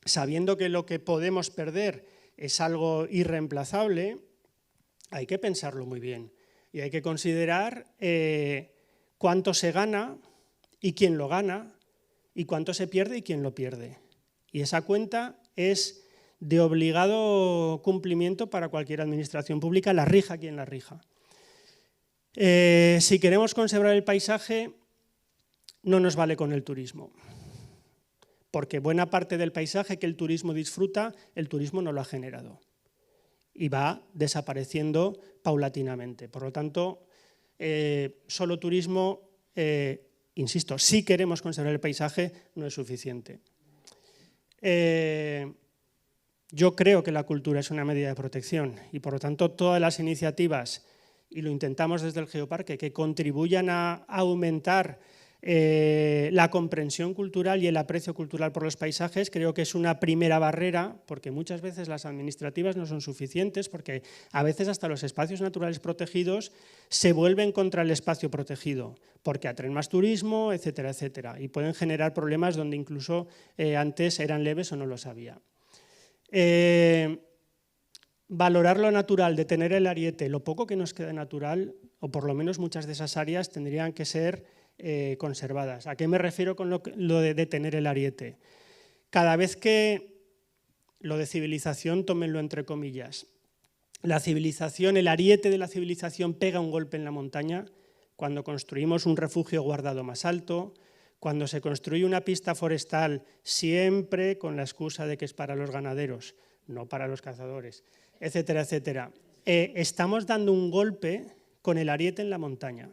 sabiendo que lo que podemos perder es algo irreemplazable, hay que pensarlo muy bien. Y hay que considerar cuánto se gana y quién lo gana, y cuánto se pierde y quién lo pierde. Y esa cuenta es de obligado cumplimiento para cualquier administración pública, la rija quien la rija. Si queremos conservar el paisaje, no nos vale con el turismo, porque buena parte del paisaje que el turismo disfruta, el turismo no lo ha generado y va desapareciendo paulatinamente. Por lo tanto, solo turismo insisto, si queremos conservar el paisaje, no es suficiente. Yo creo que la cultura es una medida de protección y, por lo tanto, todas las iniciativas, y lo intentamos desde el Geoparque, que contribuyan a aumentar la comprensión cultural y el aprecio cultural por los paisajes, creo que es una primera barrera, porque muchas veces las administrativas no son suficientes, porque a veces hasta los espacios naturales protegidos se vuelven contra el espacio protegido, porque atraen más turismo, etcétera, etcétera, y pueden generar problemas donde incluso antes eran leves o no los había. Valorar lo natural, detener el ariete, lo poco que nos queda natural, o por lo menos muchas de esas áreas tendrían que ser conservadas. ¿A qué me refiero con lo de detener el ariete? Cada vez que lo de civilización, tómenlo entre comillas, la civilización, el ariete de la civilización pega un golpe en la montaña cuando construimos un refugio guardado más alto, cuando se construye una pista forestal siempre con la excusa de que es para los ganaderos, no para los cazadores, etcétera, etcétera. Estamos dando un golpe con el ariete en la montaña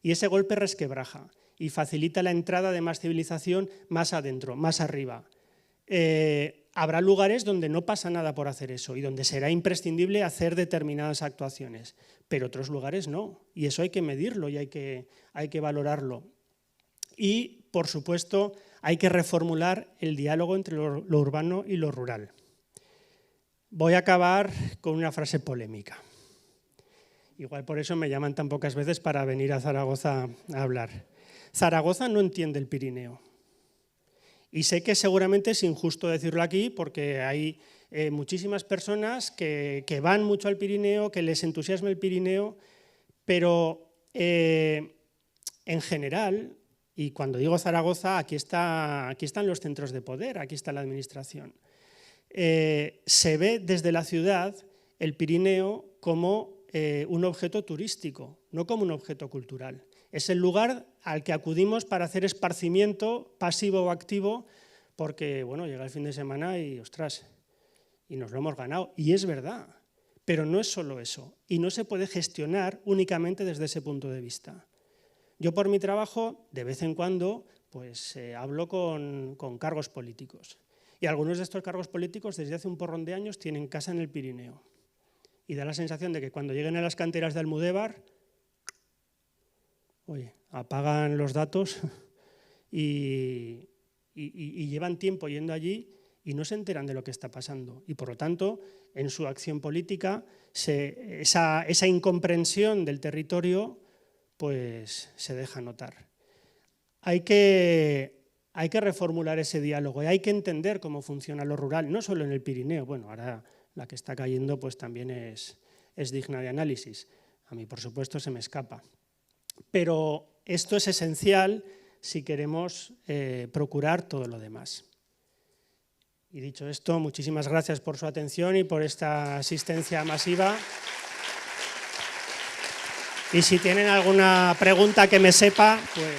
y ese golpe resquebraja y facilita la entrada de más civilización más adentro, más arriba. Habrá lugares donde no pasa nada por hacer eso y donde será imprescindible hacer determinadas actuaciones, pero otros lugares no, y eso hay que medirlo y hay que valorarlo. Y, por supuesto, hay que reformular el diálogo entre lo urbano y lo rural. Voy a acabar con una frase polémica. Igual por eso me llaman tan pocas veces para venir a Zaragoza a hablar. Zaragoza no entiende el Pirineo. Y sé que seguramente es injusto decirlo aquí porque hay muchísimas personas que van mucho al Pirineo, que les entusiasma el Pirineo, pero en general, y cuando digo Zaragoza, aquí están los centros de poder, aquí está la administración. Se ve desde la ciudad el Pirineo como un objeto turístico, no como un objeto cultural. Es el lugar al que acudimos para hacer esparcimiento pasivo o activo, porque bueno, llega el fin de semana y ostras, y nos lo hemos ganado. Y es verdad, pero no es solo eso, y no se puede gestionar únicamente desde ese punto de vista. Yo por mi trabajo, de vez en cuando, pues hablo con cargos políticos. Y algunos de estos cargos políticos desde hace un porrón de años tienen casa en el Pirineo. Y da la sensación de que cuando lleguen a las canteras de Almudévar, oye, apagan los datos y llevan tiempo yendo allí y no se enteran de lo que está pasando. Y por lo tanto, en su acción política, esa incomprensión del territorio pues se deja notar. Hay que reformular ese diálogo y hay que entender cómo funciona lo rural, no solo en el Pirineo. Bueno, ahora la que está cayendo pues también es digna de análisis. A mí, por supuesto, se me escapa. Pero esto es esencial si queremos procurar todo lo demás. Y dicho esto, muchísimas gracias por su atención y por esta asistencia masiva. Y si tienen alguna pregunta que me sepa, pues...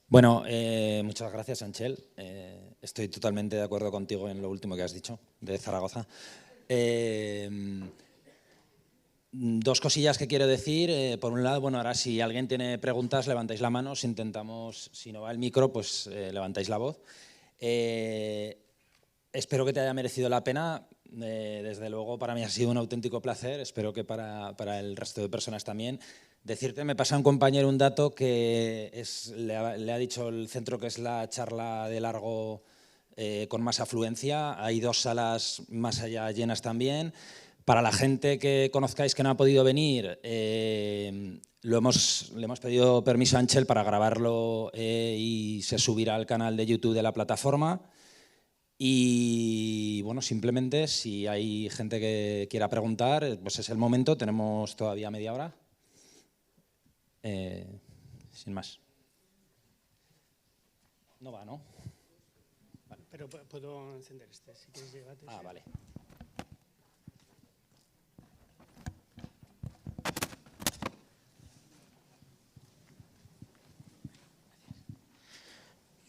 Bueno, muchas gracias, Anchel. Estoy totalmente de acuerdo contigo en lo último que has dicho de Zaragoza. Dos cosillas que quiero decir. Por un lado, bueno, ahora si alguien tiene preguntas, levantáis la mano. Si intentamos, si no va el micro, pues levantáis la voz. Espero que te haya merecido la pena. Desde luego, para mí ha sido un auténtico placer. Espero que para el resto de personas también. Decirte, me pasa un compañero un dato que le ha dicho el centro que es la charla de largo con más afluencia. Hay 2 salas más allá llenas también. Para la gente que conozcáis que no ha podido venir, le hemos pedido permiso a Anchel para grabarlo y se subirá al canal de YouTube de la plataforma. Y bueno, simplemente si hay gente que quiera preguntar, pues es el momento, tenemos todavía media hora. Sin más. No va, ¿no? Vale. Pero puedo encender este, si quieres llévate. Ah, vale.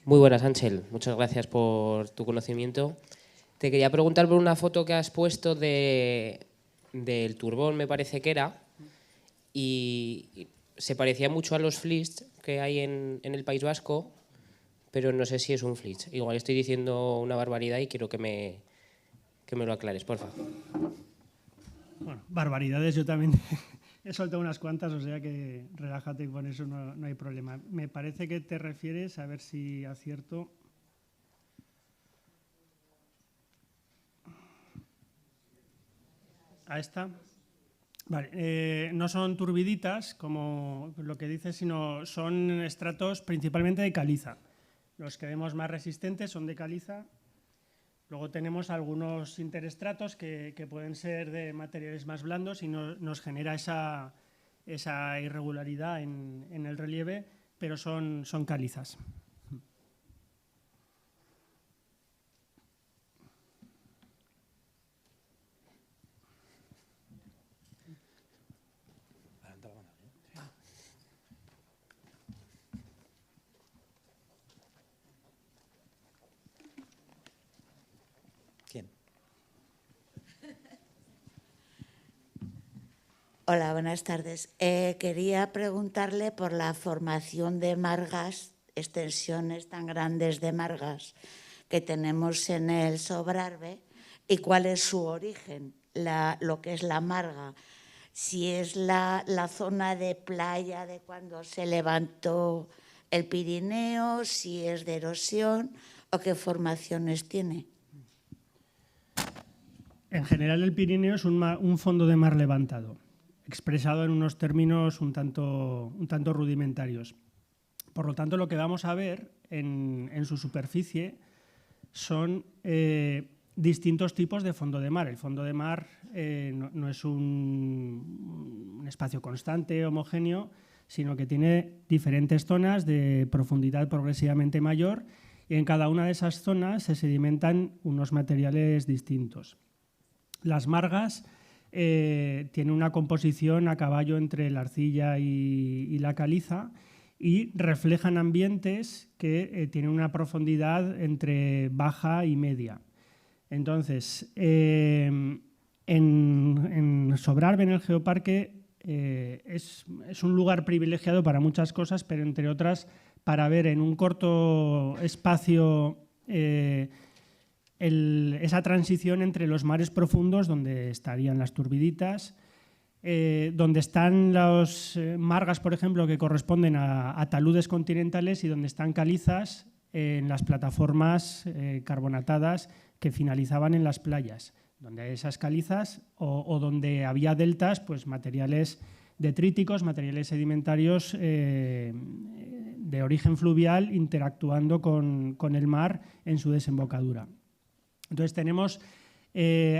Muy buenas, Ángel. Muchas gracias por tu conocimiento. Te quería preguntar por una foto que has puesto del turbón, me parece que era, y se parecía mucho a los flits que hay en el País Vasco, pero no sé si es un flits. Igual estoy diciendo una barbaridad y quiero que me lo aclares, por favor. Bueno, barbaridades yo también he soltado unas cuantas, o sea que relájate, con eso no hay problema. Me parece que te refieres, a ver si acierto. ¿A esta? Vale, no son turbiditas, como lo que dices, sino son estratos principalmente de caliza. Los que vemos más resistentes son de caliza. Luego tenemos algunos interestratos que pueden ser de materiales más blandos y nos genera esa irregularidad en el relieve, pero son calizas. ¿Quién? Hola, buenas tardes. Quería preguntarle por la formación de margas, extensiones tan grandes de margas que tenemos en el Sobrarbe y cuál es su origen, lo que es la marga. Si es la zona de playa de cuando se levantó el Pirineo, si es de erosión o qué formaciones tiene. En general el Pirineo es un fondo de mar levantado, expresado en unos términos un tanto rudimentarios. Por lo tanto, lo que vamos a ver en su superficie son distintos tipos de fondo de mar. El fondo de mar no es un espacio constante, homogéneo, sino que tiene diferentes zonas de profundidad progresivamente mayor y en cada una de esas zonas se sedimentan unos materiales distintos. Las margas tienen una composición a caballo entre la arcilla y la caliza y reflejan ambientes que tienen una profundidad entre baja y media. Entonces, en Sobrarbe, en el Geoparque, es un lugar privilegiado para muchas cosas, pero entre otras para ver en un corto espacio esa transición entre los mares profundos, donde estarían las turbiditas, donde están las margas, por ejemplo, que corresponden a taludes continentales y donde están calizas en las plataformas carbonatadas que finalizaban en las playas, donde hay esas calizas o donde había deltas, pues materiales detríticos, materiales sedimentarios de origen fluvial interactuando con el mar en su desembocadura. Entonces tenemos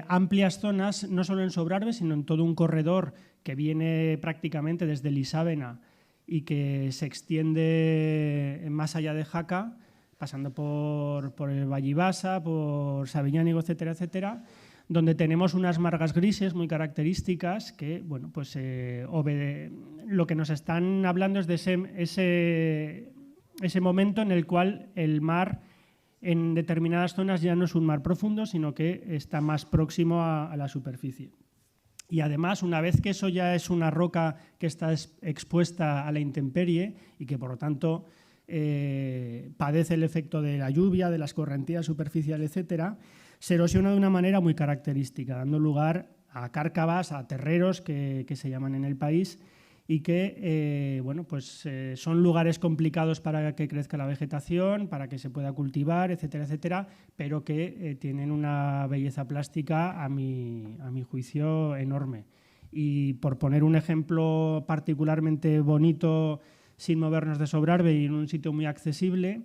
amplias zonas, no solo en Sobrarbe, sino en todo un corredor que viene prácticamente desde Lisávena y que se extiende más allá de Jaca, pasando por el Vallivasa, por Sabiñánigo, etcétera, etcétera, donde tenemos unas margas grises muy características que, bueno, pues lo que nos están hablando es de ese momento en el cual el mar en determinadas zonas ya no es un mar profundo, sino que está más próximo a la superficie. Y además, una vez que eso ya es una roca que está expuesta a la intemperie y que por lo tanto padece el efecto de la lluvia, de las correntías superficiales, etcétera, se erosiona de una manera muy característica, dando lugar a cárcavas, a terreros que se llaman en el país y que bueno, pues, son lugares complicados para que crezca la vegetación, para que se pueda cultivar, etcétera, etcétera, pero que tienen una belleza plástica, a mi juicio, enorme. Y por poner un ejemplo particularmente bonito, sin movernos de Sobrarbe y en un sitio muy accesible,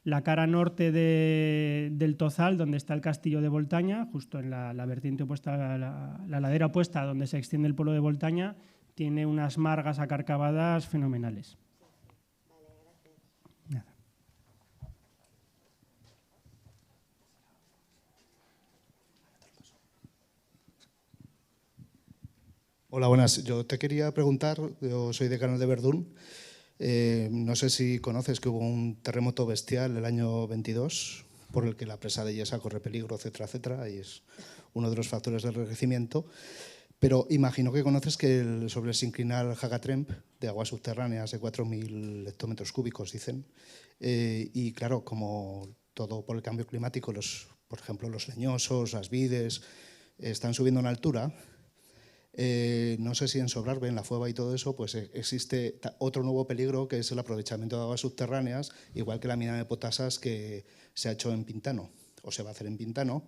la cara norte del Tozal, donde está el castillo de Voltaña, justo en la vertiente opuesta, la ladera opuesta donde se extiende el pueblo de Voltaña, tiene unas margas acarcavadas fenomenales. Vale, gracias. Nada. Hola, buenas. Yo te quería preguntar, yo soy decano de Verdún, No sé si conoces que hubo un terremoto bestial el año 22, por el que la presa de Yesa corre peligro, etcétera, etcétera, y es uno de los factores del enriquecimiento. Pero imagino que conoces que sobre el sinclinal Hagatremp, de aguas subterráneas de 4.000 hectómetros cúbicos, dicen, y claro, como todo por el cambio climático, por ejemplo, los leñosos, las vides, están subiendo en altura. No sé si en Sobrarbe, en la Fueva y todo eso, pues existe otro nuevo peligro, que es el aprovechamiento de aguas subterráneas, igual que la mina de Potasas que se ha hecho en Pintano, o se va a hacer en Pintano,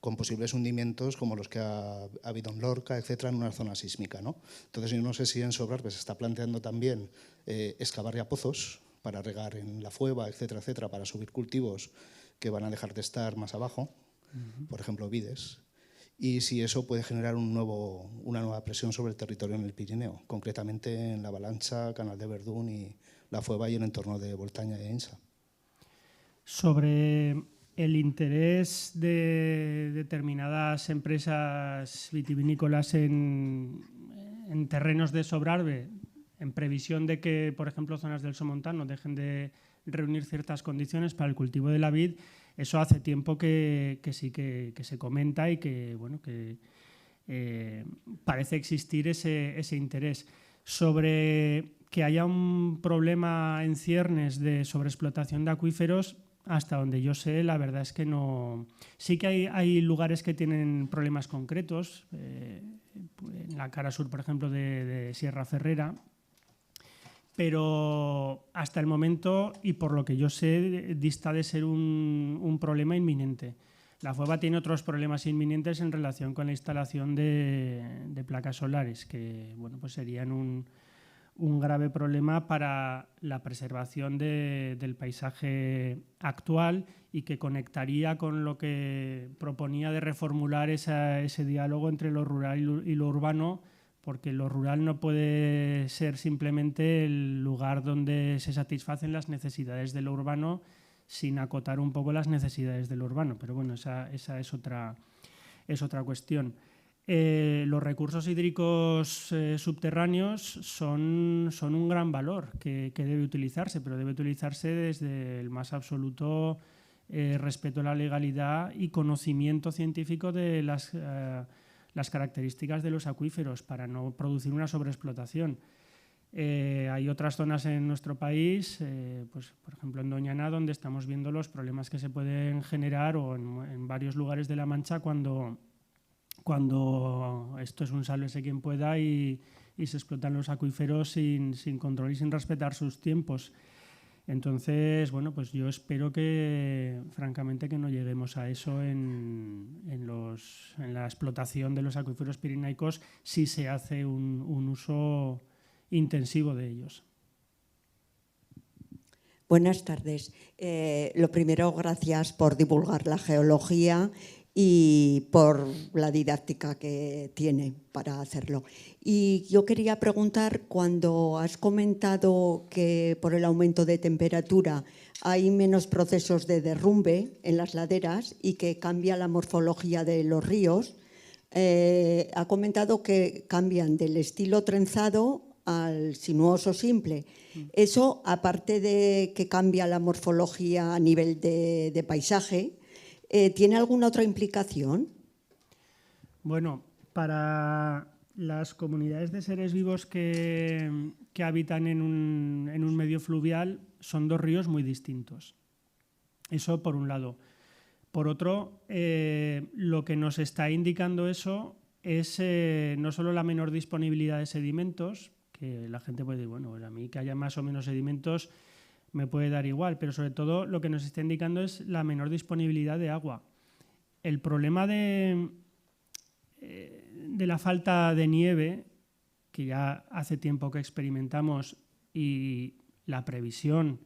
con posibles hundimientos como los que ha habido en Lorca, etcétera, en una zona sísmica, ¿no? Entonces, yo no sé si en Sobrarbe se está planteando también excavar ya pozos para regar en la Fueva, etcétera, etcétera, para subir cultivos que van a dejar de estar más abajo, por ejemplo, vides, y si eso puede generar una nueva presión sobre el territorio en el Pirineo, concretamente en la Avalancha, Canal de Verdún y la Fueva y el entorno de Voltaña y Einsa. Sobre el interés de determinadas empresas vitivinícolas en terrenos de Sobrarbe, en previsión de que, por ejemplo, zonas del Somontano dejen de reunir ciertas condiciones para el cultivo de la vid, eso hace tiempo que sí que se comenta y que, bueno, que parece existir ese interés. Sobre que haya un problema en ciernes de sobreexplotación de acuíferos, hasta donde yo sé, la verdad es que no. Sí que hay lugares que tienen problemas concretos, en la cara sur, por ejemplo, de Sierra Ferrera, pero hasta el momento, y por lo que yo sé, dista de ser un problema inminente. La Fueva tiene otros problemas inminentes en relación con la instalación de placas solares, que bueno, pues serían un grave problema para la preservación del paisaje actual y que conectaría con lo que proponía de reformular ese diálogo entre lo rural y lo urbano, porque lo rural no puede ser simplemente el lugar donde se satisfacen las necesidades de lo urbano sin acotar un poco las necesidades de lo urbano. Pero bueno, esa es otra cuestión. Los recursos hídricos subterráneos son un gran valor que debe utilizarse, pero debe utilizarse desde el más absoluto respeto a la legalidad y conocimiento científico de las características de los acuíferos para no producir una sobreexplotación. Hay otras zonas en nuestro país, pues, por ejemplo en Doñana, donde estamos viendo los problemas que se pueden generar, o en varios lugares de La Mancha cuando esto es un sálvese quien pueda y se explotan los acuíferos sin control y sin respetar sus tiempos. Entonces, bueno, pues yo espero que, francamente, que no lleguemos a eso en la explotación de los acuíferos pirenaicos si se hace un uso intensivo de ellos. Buenas tardes. Lo primero, gracias por divulgar la geología y por la didáctica que tiene para hacerlo. Y yo quería preguntar, cuando has comentado que por el aumento de temperatura hay menos procesos de derrumbe en las laderas y que cambia la morfología de los ríos, ha comentado que cambian del estilo trenzado al sinuoso simple. Eso, aparte de que cambia la morfología a nivel de paisaje, ¿tiene alguna otra implicación? Bueno, para las comunidades de seres vivos que habitan en un medio fluvial, son dos ríos muy distintos. Eso por un lado. Por otro, lo que nos está indicando eso es no solo la menor disponibilidad de sedimentos, que la gente puede decir, bueno, a mí que haya más o menos sedimentos me puede dar igual, pero sobre todo lo que nos está indicando es la menor disponibilidad de agua. El problema de la falta de nieve, que ya hace tiempo que experimentamos, y la previsión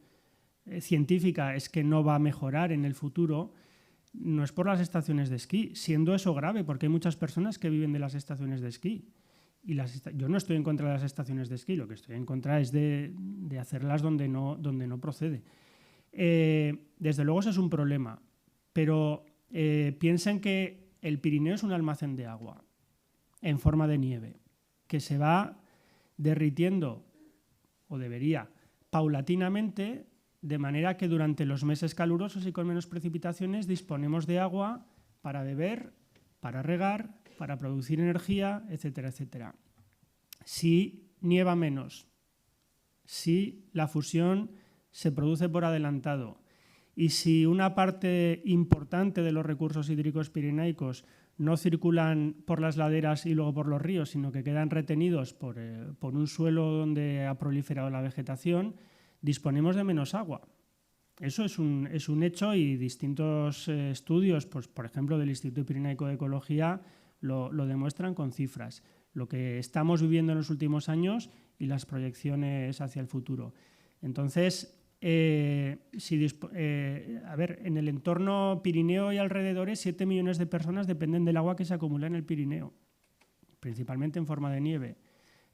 científica es que no va a mejorar en el futuro, no es por las estaciones de esquí, siendo eso grave, porque hay muchas personas que viven de las estaciones de esquí. Y yo no estoy en contra de las estaciones de esquí, lo que estoy en contra es de hacerlas donde no procede. Desde luego eso es un problema, pero piensen que el Pirineo es un almacén de agua en forma de nieve, que se va derritiendo, o debería, paulatinamente, de manera que durante los meses calurosos y con menos precipitaciones disponemos de agua para beber, para regar, para producir energía, etcétera, etcétera. Si nieva menos, si la fusión se produce por adelantado y si una parte importante de los recursos hídricos pirenaicos no circulan por las laderas y luego por los ríos, sino que quedan retenidos por un suelo donde ha proliferado la vegetación, disponemos de menos agua. Eso es un hecho y distintos estudios, pues, por ejemplo, del Instituto Pirenaico de Ecología, lo demuestran con cifras. Lo que estamos viviendo en los últimos años y las proyecciones hacia el futuro. Entonces, en el entorno Pirineo y alrededores, 7 millones de personas dependen del agua que se acumula en el Pirineo, principalmente en forma de nieve.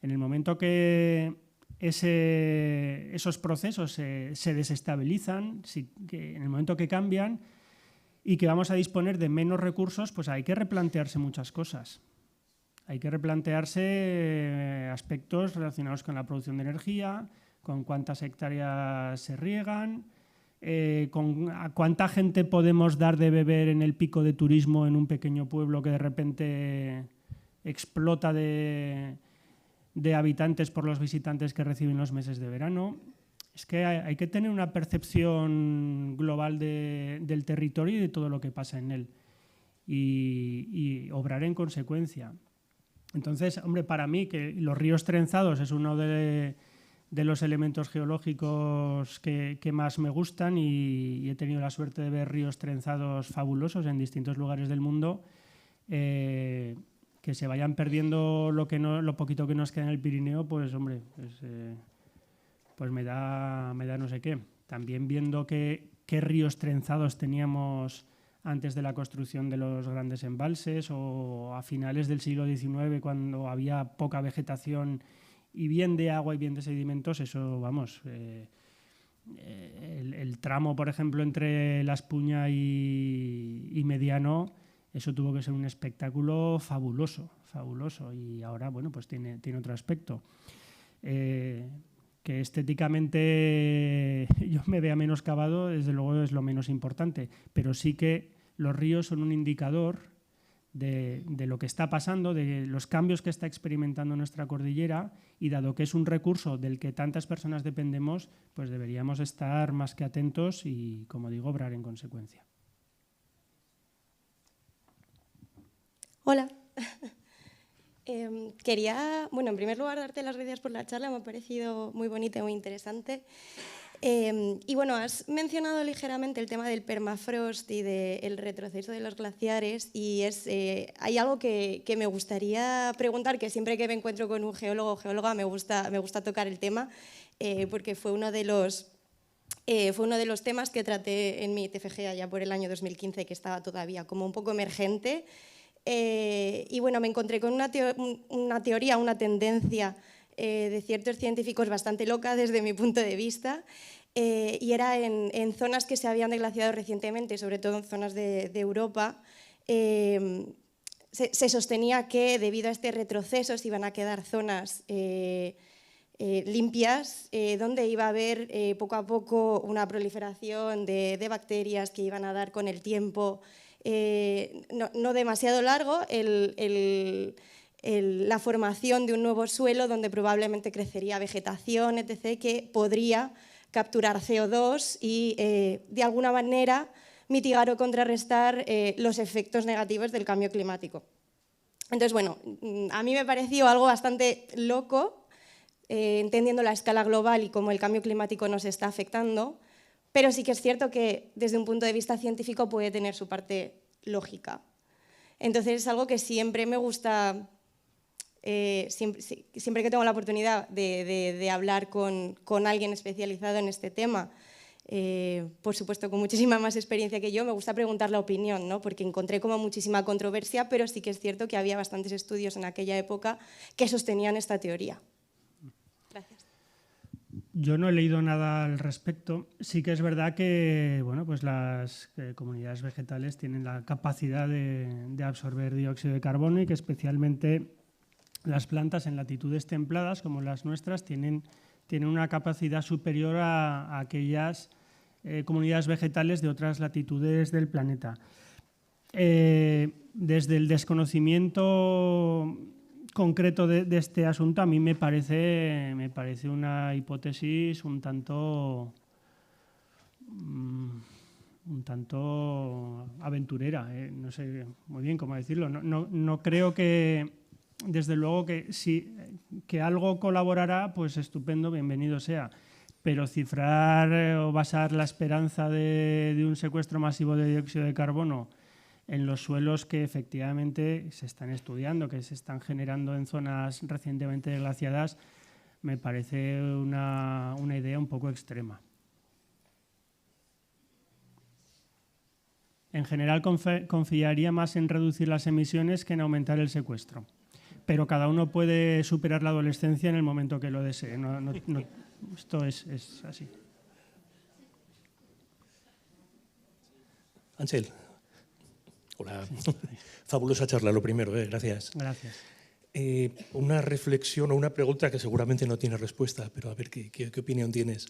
En el momento que esos procesos se desestabilizan, en el momento que cambian y que vamos a disponer de menos recursos, pues hay que replantearse muchas cosas. Hay que replantearse aspectos relacionados con la producción de energía, con cuántas hectáreas se riegan, con a cuánta gente podemos dar de beber en el pico de turismo en un pequeño pueblo que de repente explota de habitantes por los visitantes que reciben los meses de verano. Es que hay que tener una percepción global del territorio y de todo lo que pasa en él y obrar en consecuencia. Entonces, hombre, para mí que los ríos trenzados es uno de los elementos geológicos que más me gustan y he tenido la suerte de ver ríos trenzados fabulosos en distintos lugares del mundo. Que se vayan perdiendo lo poquito que nos queda en el Pirineo, pues hombre, pues me da no sé qué. También viendo qué ríos trenzados teníamos antes de la construcción de los grandes embalses o a finales del siglo XIX, cuando había poca vegetación y bien de agua y bien de sedimentos, eso, vamos, el tramo, por ejemplo, entre La Espuña y Mediano, eso tuvo que ser un espectáculo fabuloso, fabuloso, y ahora, bueno, pues tiene otro aspecto. Que estéticamente yo me vea menoscabado, desde luego es lo menos importante, pero sí que los ríos son un indicador de lo que está pasando, de los cambios que está experimentando nuestra cordillera, y dado que es un recurso del que tantas personas dependemos, pues deberíamos estar más que atentos y, como digo, obrar en consecuencia. Hola. Quería, bueno, en primer lugar, darte las gracias por la charla, me ha parecido muy bonita y muy interesante. Y bueno, has mencionado ligeramente el tema del permafrost y del retroceso de los glaciares, y hay algo que me gustaría preguntar, que siempre que me encuentro con un geólogo o geóloga me gusta tocar el tema, porque fue uno de los temas que traté en mi TFG allá por el año 2015, que estaba todavía como un poco emergente. Y bueno, me encontré con una teoría, una tendencia de ciertos científicos bastante loca desde mi punto de vista, y era en zonas que se habían deglaciado recientemente, sobre todo en zonas de Europa. Se sostenía que debido a este retroceso se iban a quedar zonas limpias, donde iba a haber poco a poco una proliferación de bacterias que iban a dar con el tiempo, no demasiado largo, la formación de un nuevo suelo donde probablemente crecería vegetación, etc., que podría capturar CO2 y de alguna manera mitigar o contrarrestar los efectos negativos del cambio climático. Entonces, bueno, a mí me pareció algo bastante loco, entendiendo la escala global y cómo el cambio climático nos está afectando, pero sí que es cierto que desde un punto de vista científico puede tener su parte lógica. Entonces es algo que siempre me gusta, siempre que tengo la oportunidad de hablar con alguien especializado en este tema, por supuesto con muchísima más experiencia que yo, me gusta preguntar la opinión, ¿no? Porque encontré como muchísima controversia, pero sí que es cierto que había bastantes estudios en aquella época que sostenían esta teoría. Gracias. Yo no he leído nada al respecto. Sí que es verdad que, bueno, pues las comunidades vegetales tienen la capacidad de absorber dióxido de carbono, y que especialmente las plantas en latitudes templadas como las nuestras tienen tienen una capacidad superior a aquellas comunidades vegetales de otras latitudes del planeta. Desde el desconocimiento concreto de este asunto, a mí me parece una hipótesis un tanto aventurera, no sé muy bien cómo decirlo. No creo que, desde luego, que algo colaborará, pues estupendo, bienvenido sea. Pero cifrar o basar la esperanza de un secuestro masivo de dióxido de carbono en los suelos que efectivamente se están estudiando, que se están generando en zonas recientemente glaciadas, me parece una idea un poco extrema. En general confiaría más en reducir las emisiones que en aumentar el secuestro. Pero cada uno puede superar la adolescencia en el momento que lo desee. Esto es así. Ángel. Hola. Fabulosa charla, lo primero, gracias. Gracias. Una reflexión o una pregunta que seguramente no tiene respuesta, pero a ver qué opinión tienes.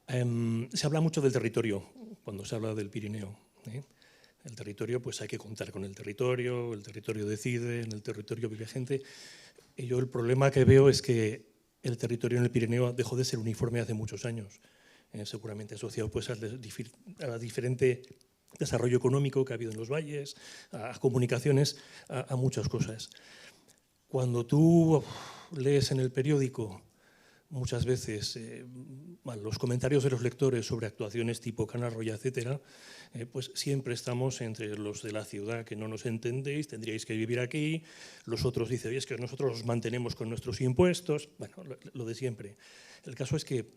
Se habla mucho del territorio cuando se habla del Pirineo. El territorio, pues hay que contar con el territorio decide, en el territorio vive gente. Y yo el problema que veo es que el territorio en el Pirineo dejó de ser uniforme hace muchos años, seguramente asociado pues al diferente desarrollo económico que ha habido en los valles, a comunicaciones, a muchas cosas. Cuando tú lees en el periódico muchas veces los comentarios de los lectores sobre actuaciones tipo Canarroya, etcétera, pues siempre estamos entre los de la ciudad que no nos entendéis, tendríais que vivir aquí, los otros dicen, es que nosotros los mantenemos con nuestros impuestos, bueno, lo de siempre. El caso es que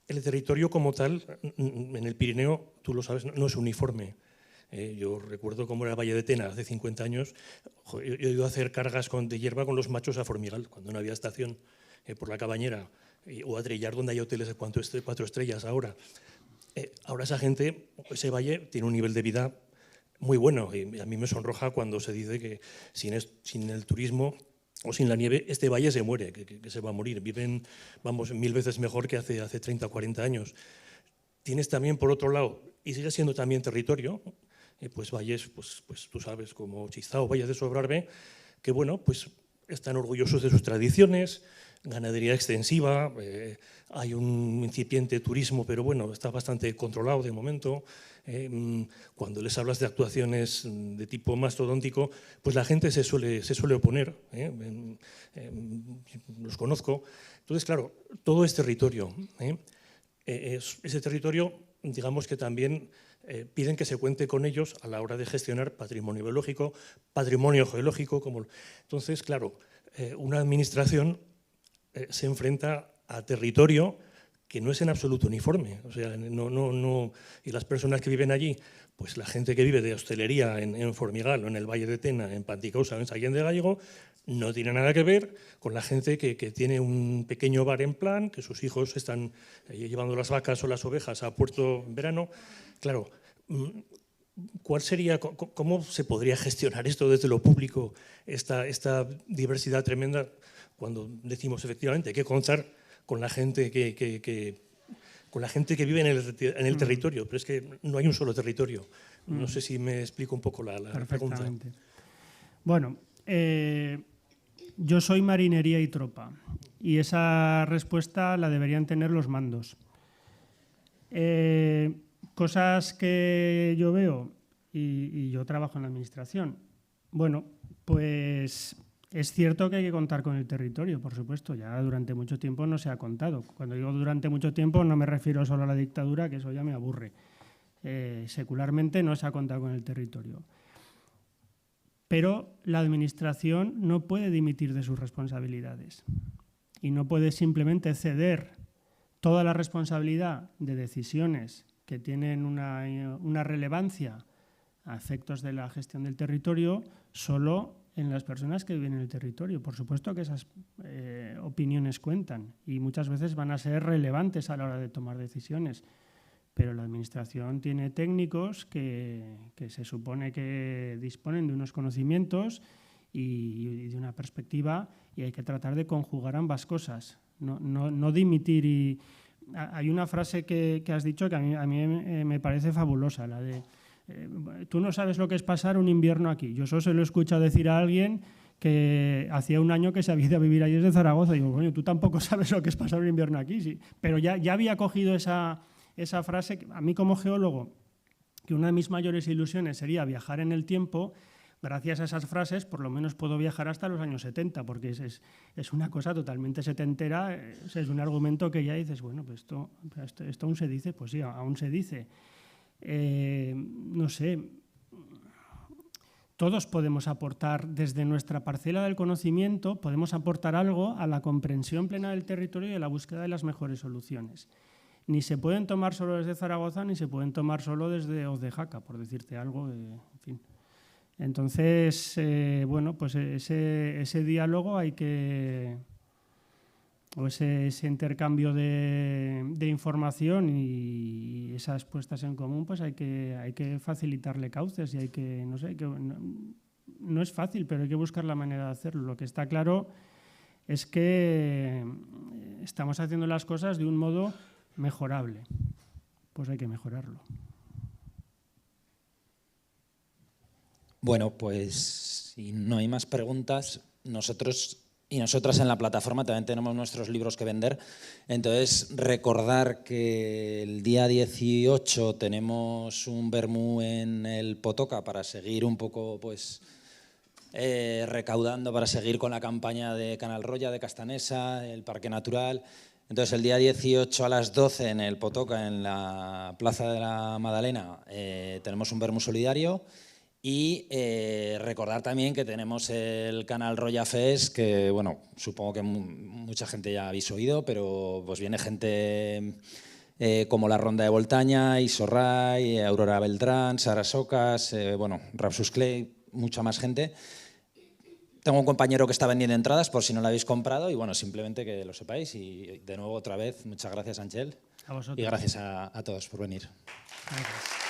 el territorio como tal, en el Pirineo, tú lo sabes, no es uniforme. Yo recuerdo cómo era el Valle de Tena hace 50 años, yo he ido a hacer cargas de hierba con los machos a Formigal, cuando no había estación, por la Cabañera, o a Trillar, donde hay hoteles de 4 estrellas ahora. Ahora esa gente, ese valle, tiene un nivel de vida muy bueno, y a mí me sonroja cuando se dice que sin el turismo o sin la nieve, este valle se muere, que se va a morir. Viven, vamos, 1000 veces mejor que hace 30 o 40 años. Tienes también, por otro lado, y sigue siendo también territorio, pues valles, pues tú sabes, como Chizao, valles de Sobrarbe, que bueno, pues están orgullosos de sus tradiciones, ganadería extensiva, hay un incipiente turismo, pero bueno, está bastante controlado de momento. Cuando les hablas de actuaciones de tipo mastodóntico, pues la gente se suele oponer, los conozco. Entonces, claro, todo es territorio. Ese territorio, digamos que también piden que se cuente con ellos a la hora de gestionar patrimonio biológico, patrimonio geológico. Entonces, claro, una administración se enfrenta a territorio que no es en absoluto uniforme. O sea, y las personas que viven allí, pues la gente que vive de hostelería en Formigal o en el Valle de Tena, en Panticausa o en Sallén de Gállego, no tiene nada que ver con la gente que tiene un pequeño bar en plan, que sus hijos están llevando las vacas o las ovejas a puerto en verano. Claro, ¿cómo se podría gestionar esto desde lo público, esta diversidad tremenda, cuando decimos efectivamente hay que contar con la gente que vive en el territorio? Pero es que no hay un solo territorio. No sé si me explico un poco la pregunta. Bueno, yo soy marinería y tropa, y esa respuesta la deberían tener los mandos. Cosas que yo veo, y yo trabajo en la administración. Bueno, pues es cierto que hay que contar con el territorio, por supuesto, ya durante mucho tiempo no se ha contado. Cuando digo durante mucho tiempo no me refiero solo a la dictadura, que eso ya me aburre. Secularmente no se ha contado con el territorio. Pero la administración no puede dimitir de sus responsabilidades y no puede simplemente ceder toda la responsabilidad de decisiones que tienen una relevancia a efectos de la gestión del territorio solo en las personas que viven en el territorio. Por supuesto que esas opiniones cuentan y muchas veces van a ser relevantes a la hora de tomar decisiones, pero la administración tiene técnicos que se supone que disponen de unos conocimientos y de una perspectiva, y hay que tratar de conjugar ambas cosas. no dimitir. Y hay una frase que has dicho que a mí me parece fabulosa, la de tú no sabes lo que es pasar un invierno aquí. Yo eso se lo he escuchado decir a alguien que hacía un año que se había ido a vivir allí desde Zaragoza. Y digo, coño, tú tampoco sabes lo que es pasar un invierno aquí. Sí. Pero ya había cogido esa frase. A mí como geólogo, que una de mis mayores ilusiones sería viajar en el tiempo, gracias a esas frases por lo menos puedo viajar hasta los años 70, porque es una cosa totalmente setentera, es un argumento que ya dices, bueno, pues esto aún se dice, pues sí, aún se dice. No sé, todos podemos aportar desde nuestra parcela del conocimiento, podemos aportar algo a la comprensión plena del territorio y a la búsqueda de las mejores soluciones. Ni se pueden tomar solo desde Zaragoza, ni se pueden tomar solo desde Hoz de Jaca, por decirte algo, en fin. Entonces, bueno, pues ese diálogo hay que, o ese intercambio de información y esas puestas en común, pues hay que facilitarle cauces y hay que, no sé, no es fácil, pero hay que buscar la manera de hacerlo. Lo que está claro es que estamos haciendo las cosas de un modo mejorable, pues hay que mejorarlo. Bueno, pues si no hay más preguntas, nosotros y nosotras en la plataforma también tenemos nuestros libros que vender. Entonces, recordar que el día 18 tenemos un vermú en el Potoca para seguir un poco, pues, recaudando, para seguir con la campaña de Canal Roya, de Castanesa, el Parque Natural. Entonces, el día 18 a las 12 en el Potoca, en la Plaza de la Madalena, tenemos un vermú solidario. Y recordar también que tenemos el Canal Roya Fest, que bueno, supongo que mucha gente ya habéis oído, pero pues viene gente como la Ronda de Voltaña, Isorray, Aurora Beltrán, Sara Socas, bueno, Rapsus Clay, mucha más gente. Tengo un compañero que está vendiendo entradas por si no la habéis comprado y bueno, simplemente que lo sepáis. Y de nuevo otra vez, muchas gracias, Ángel. A vosotros. Y gracias a todos por venir. Gracias.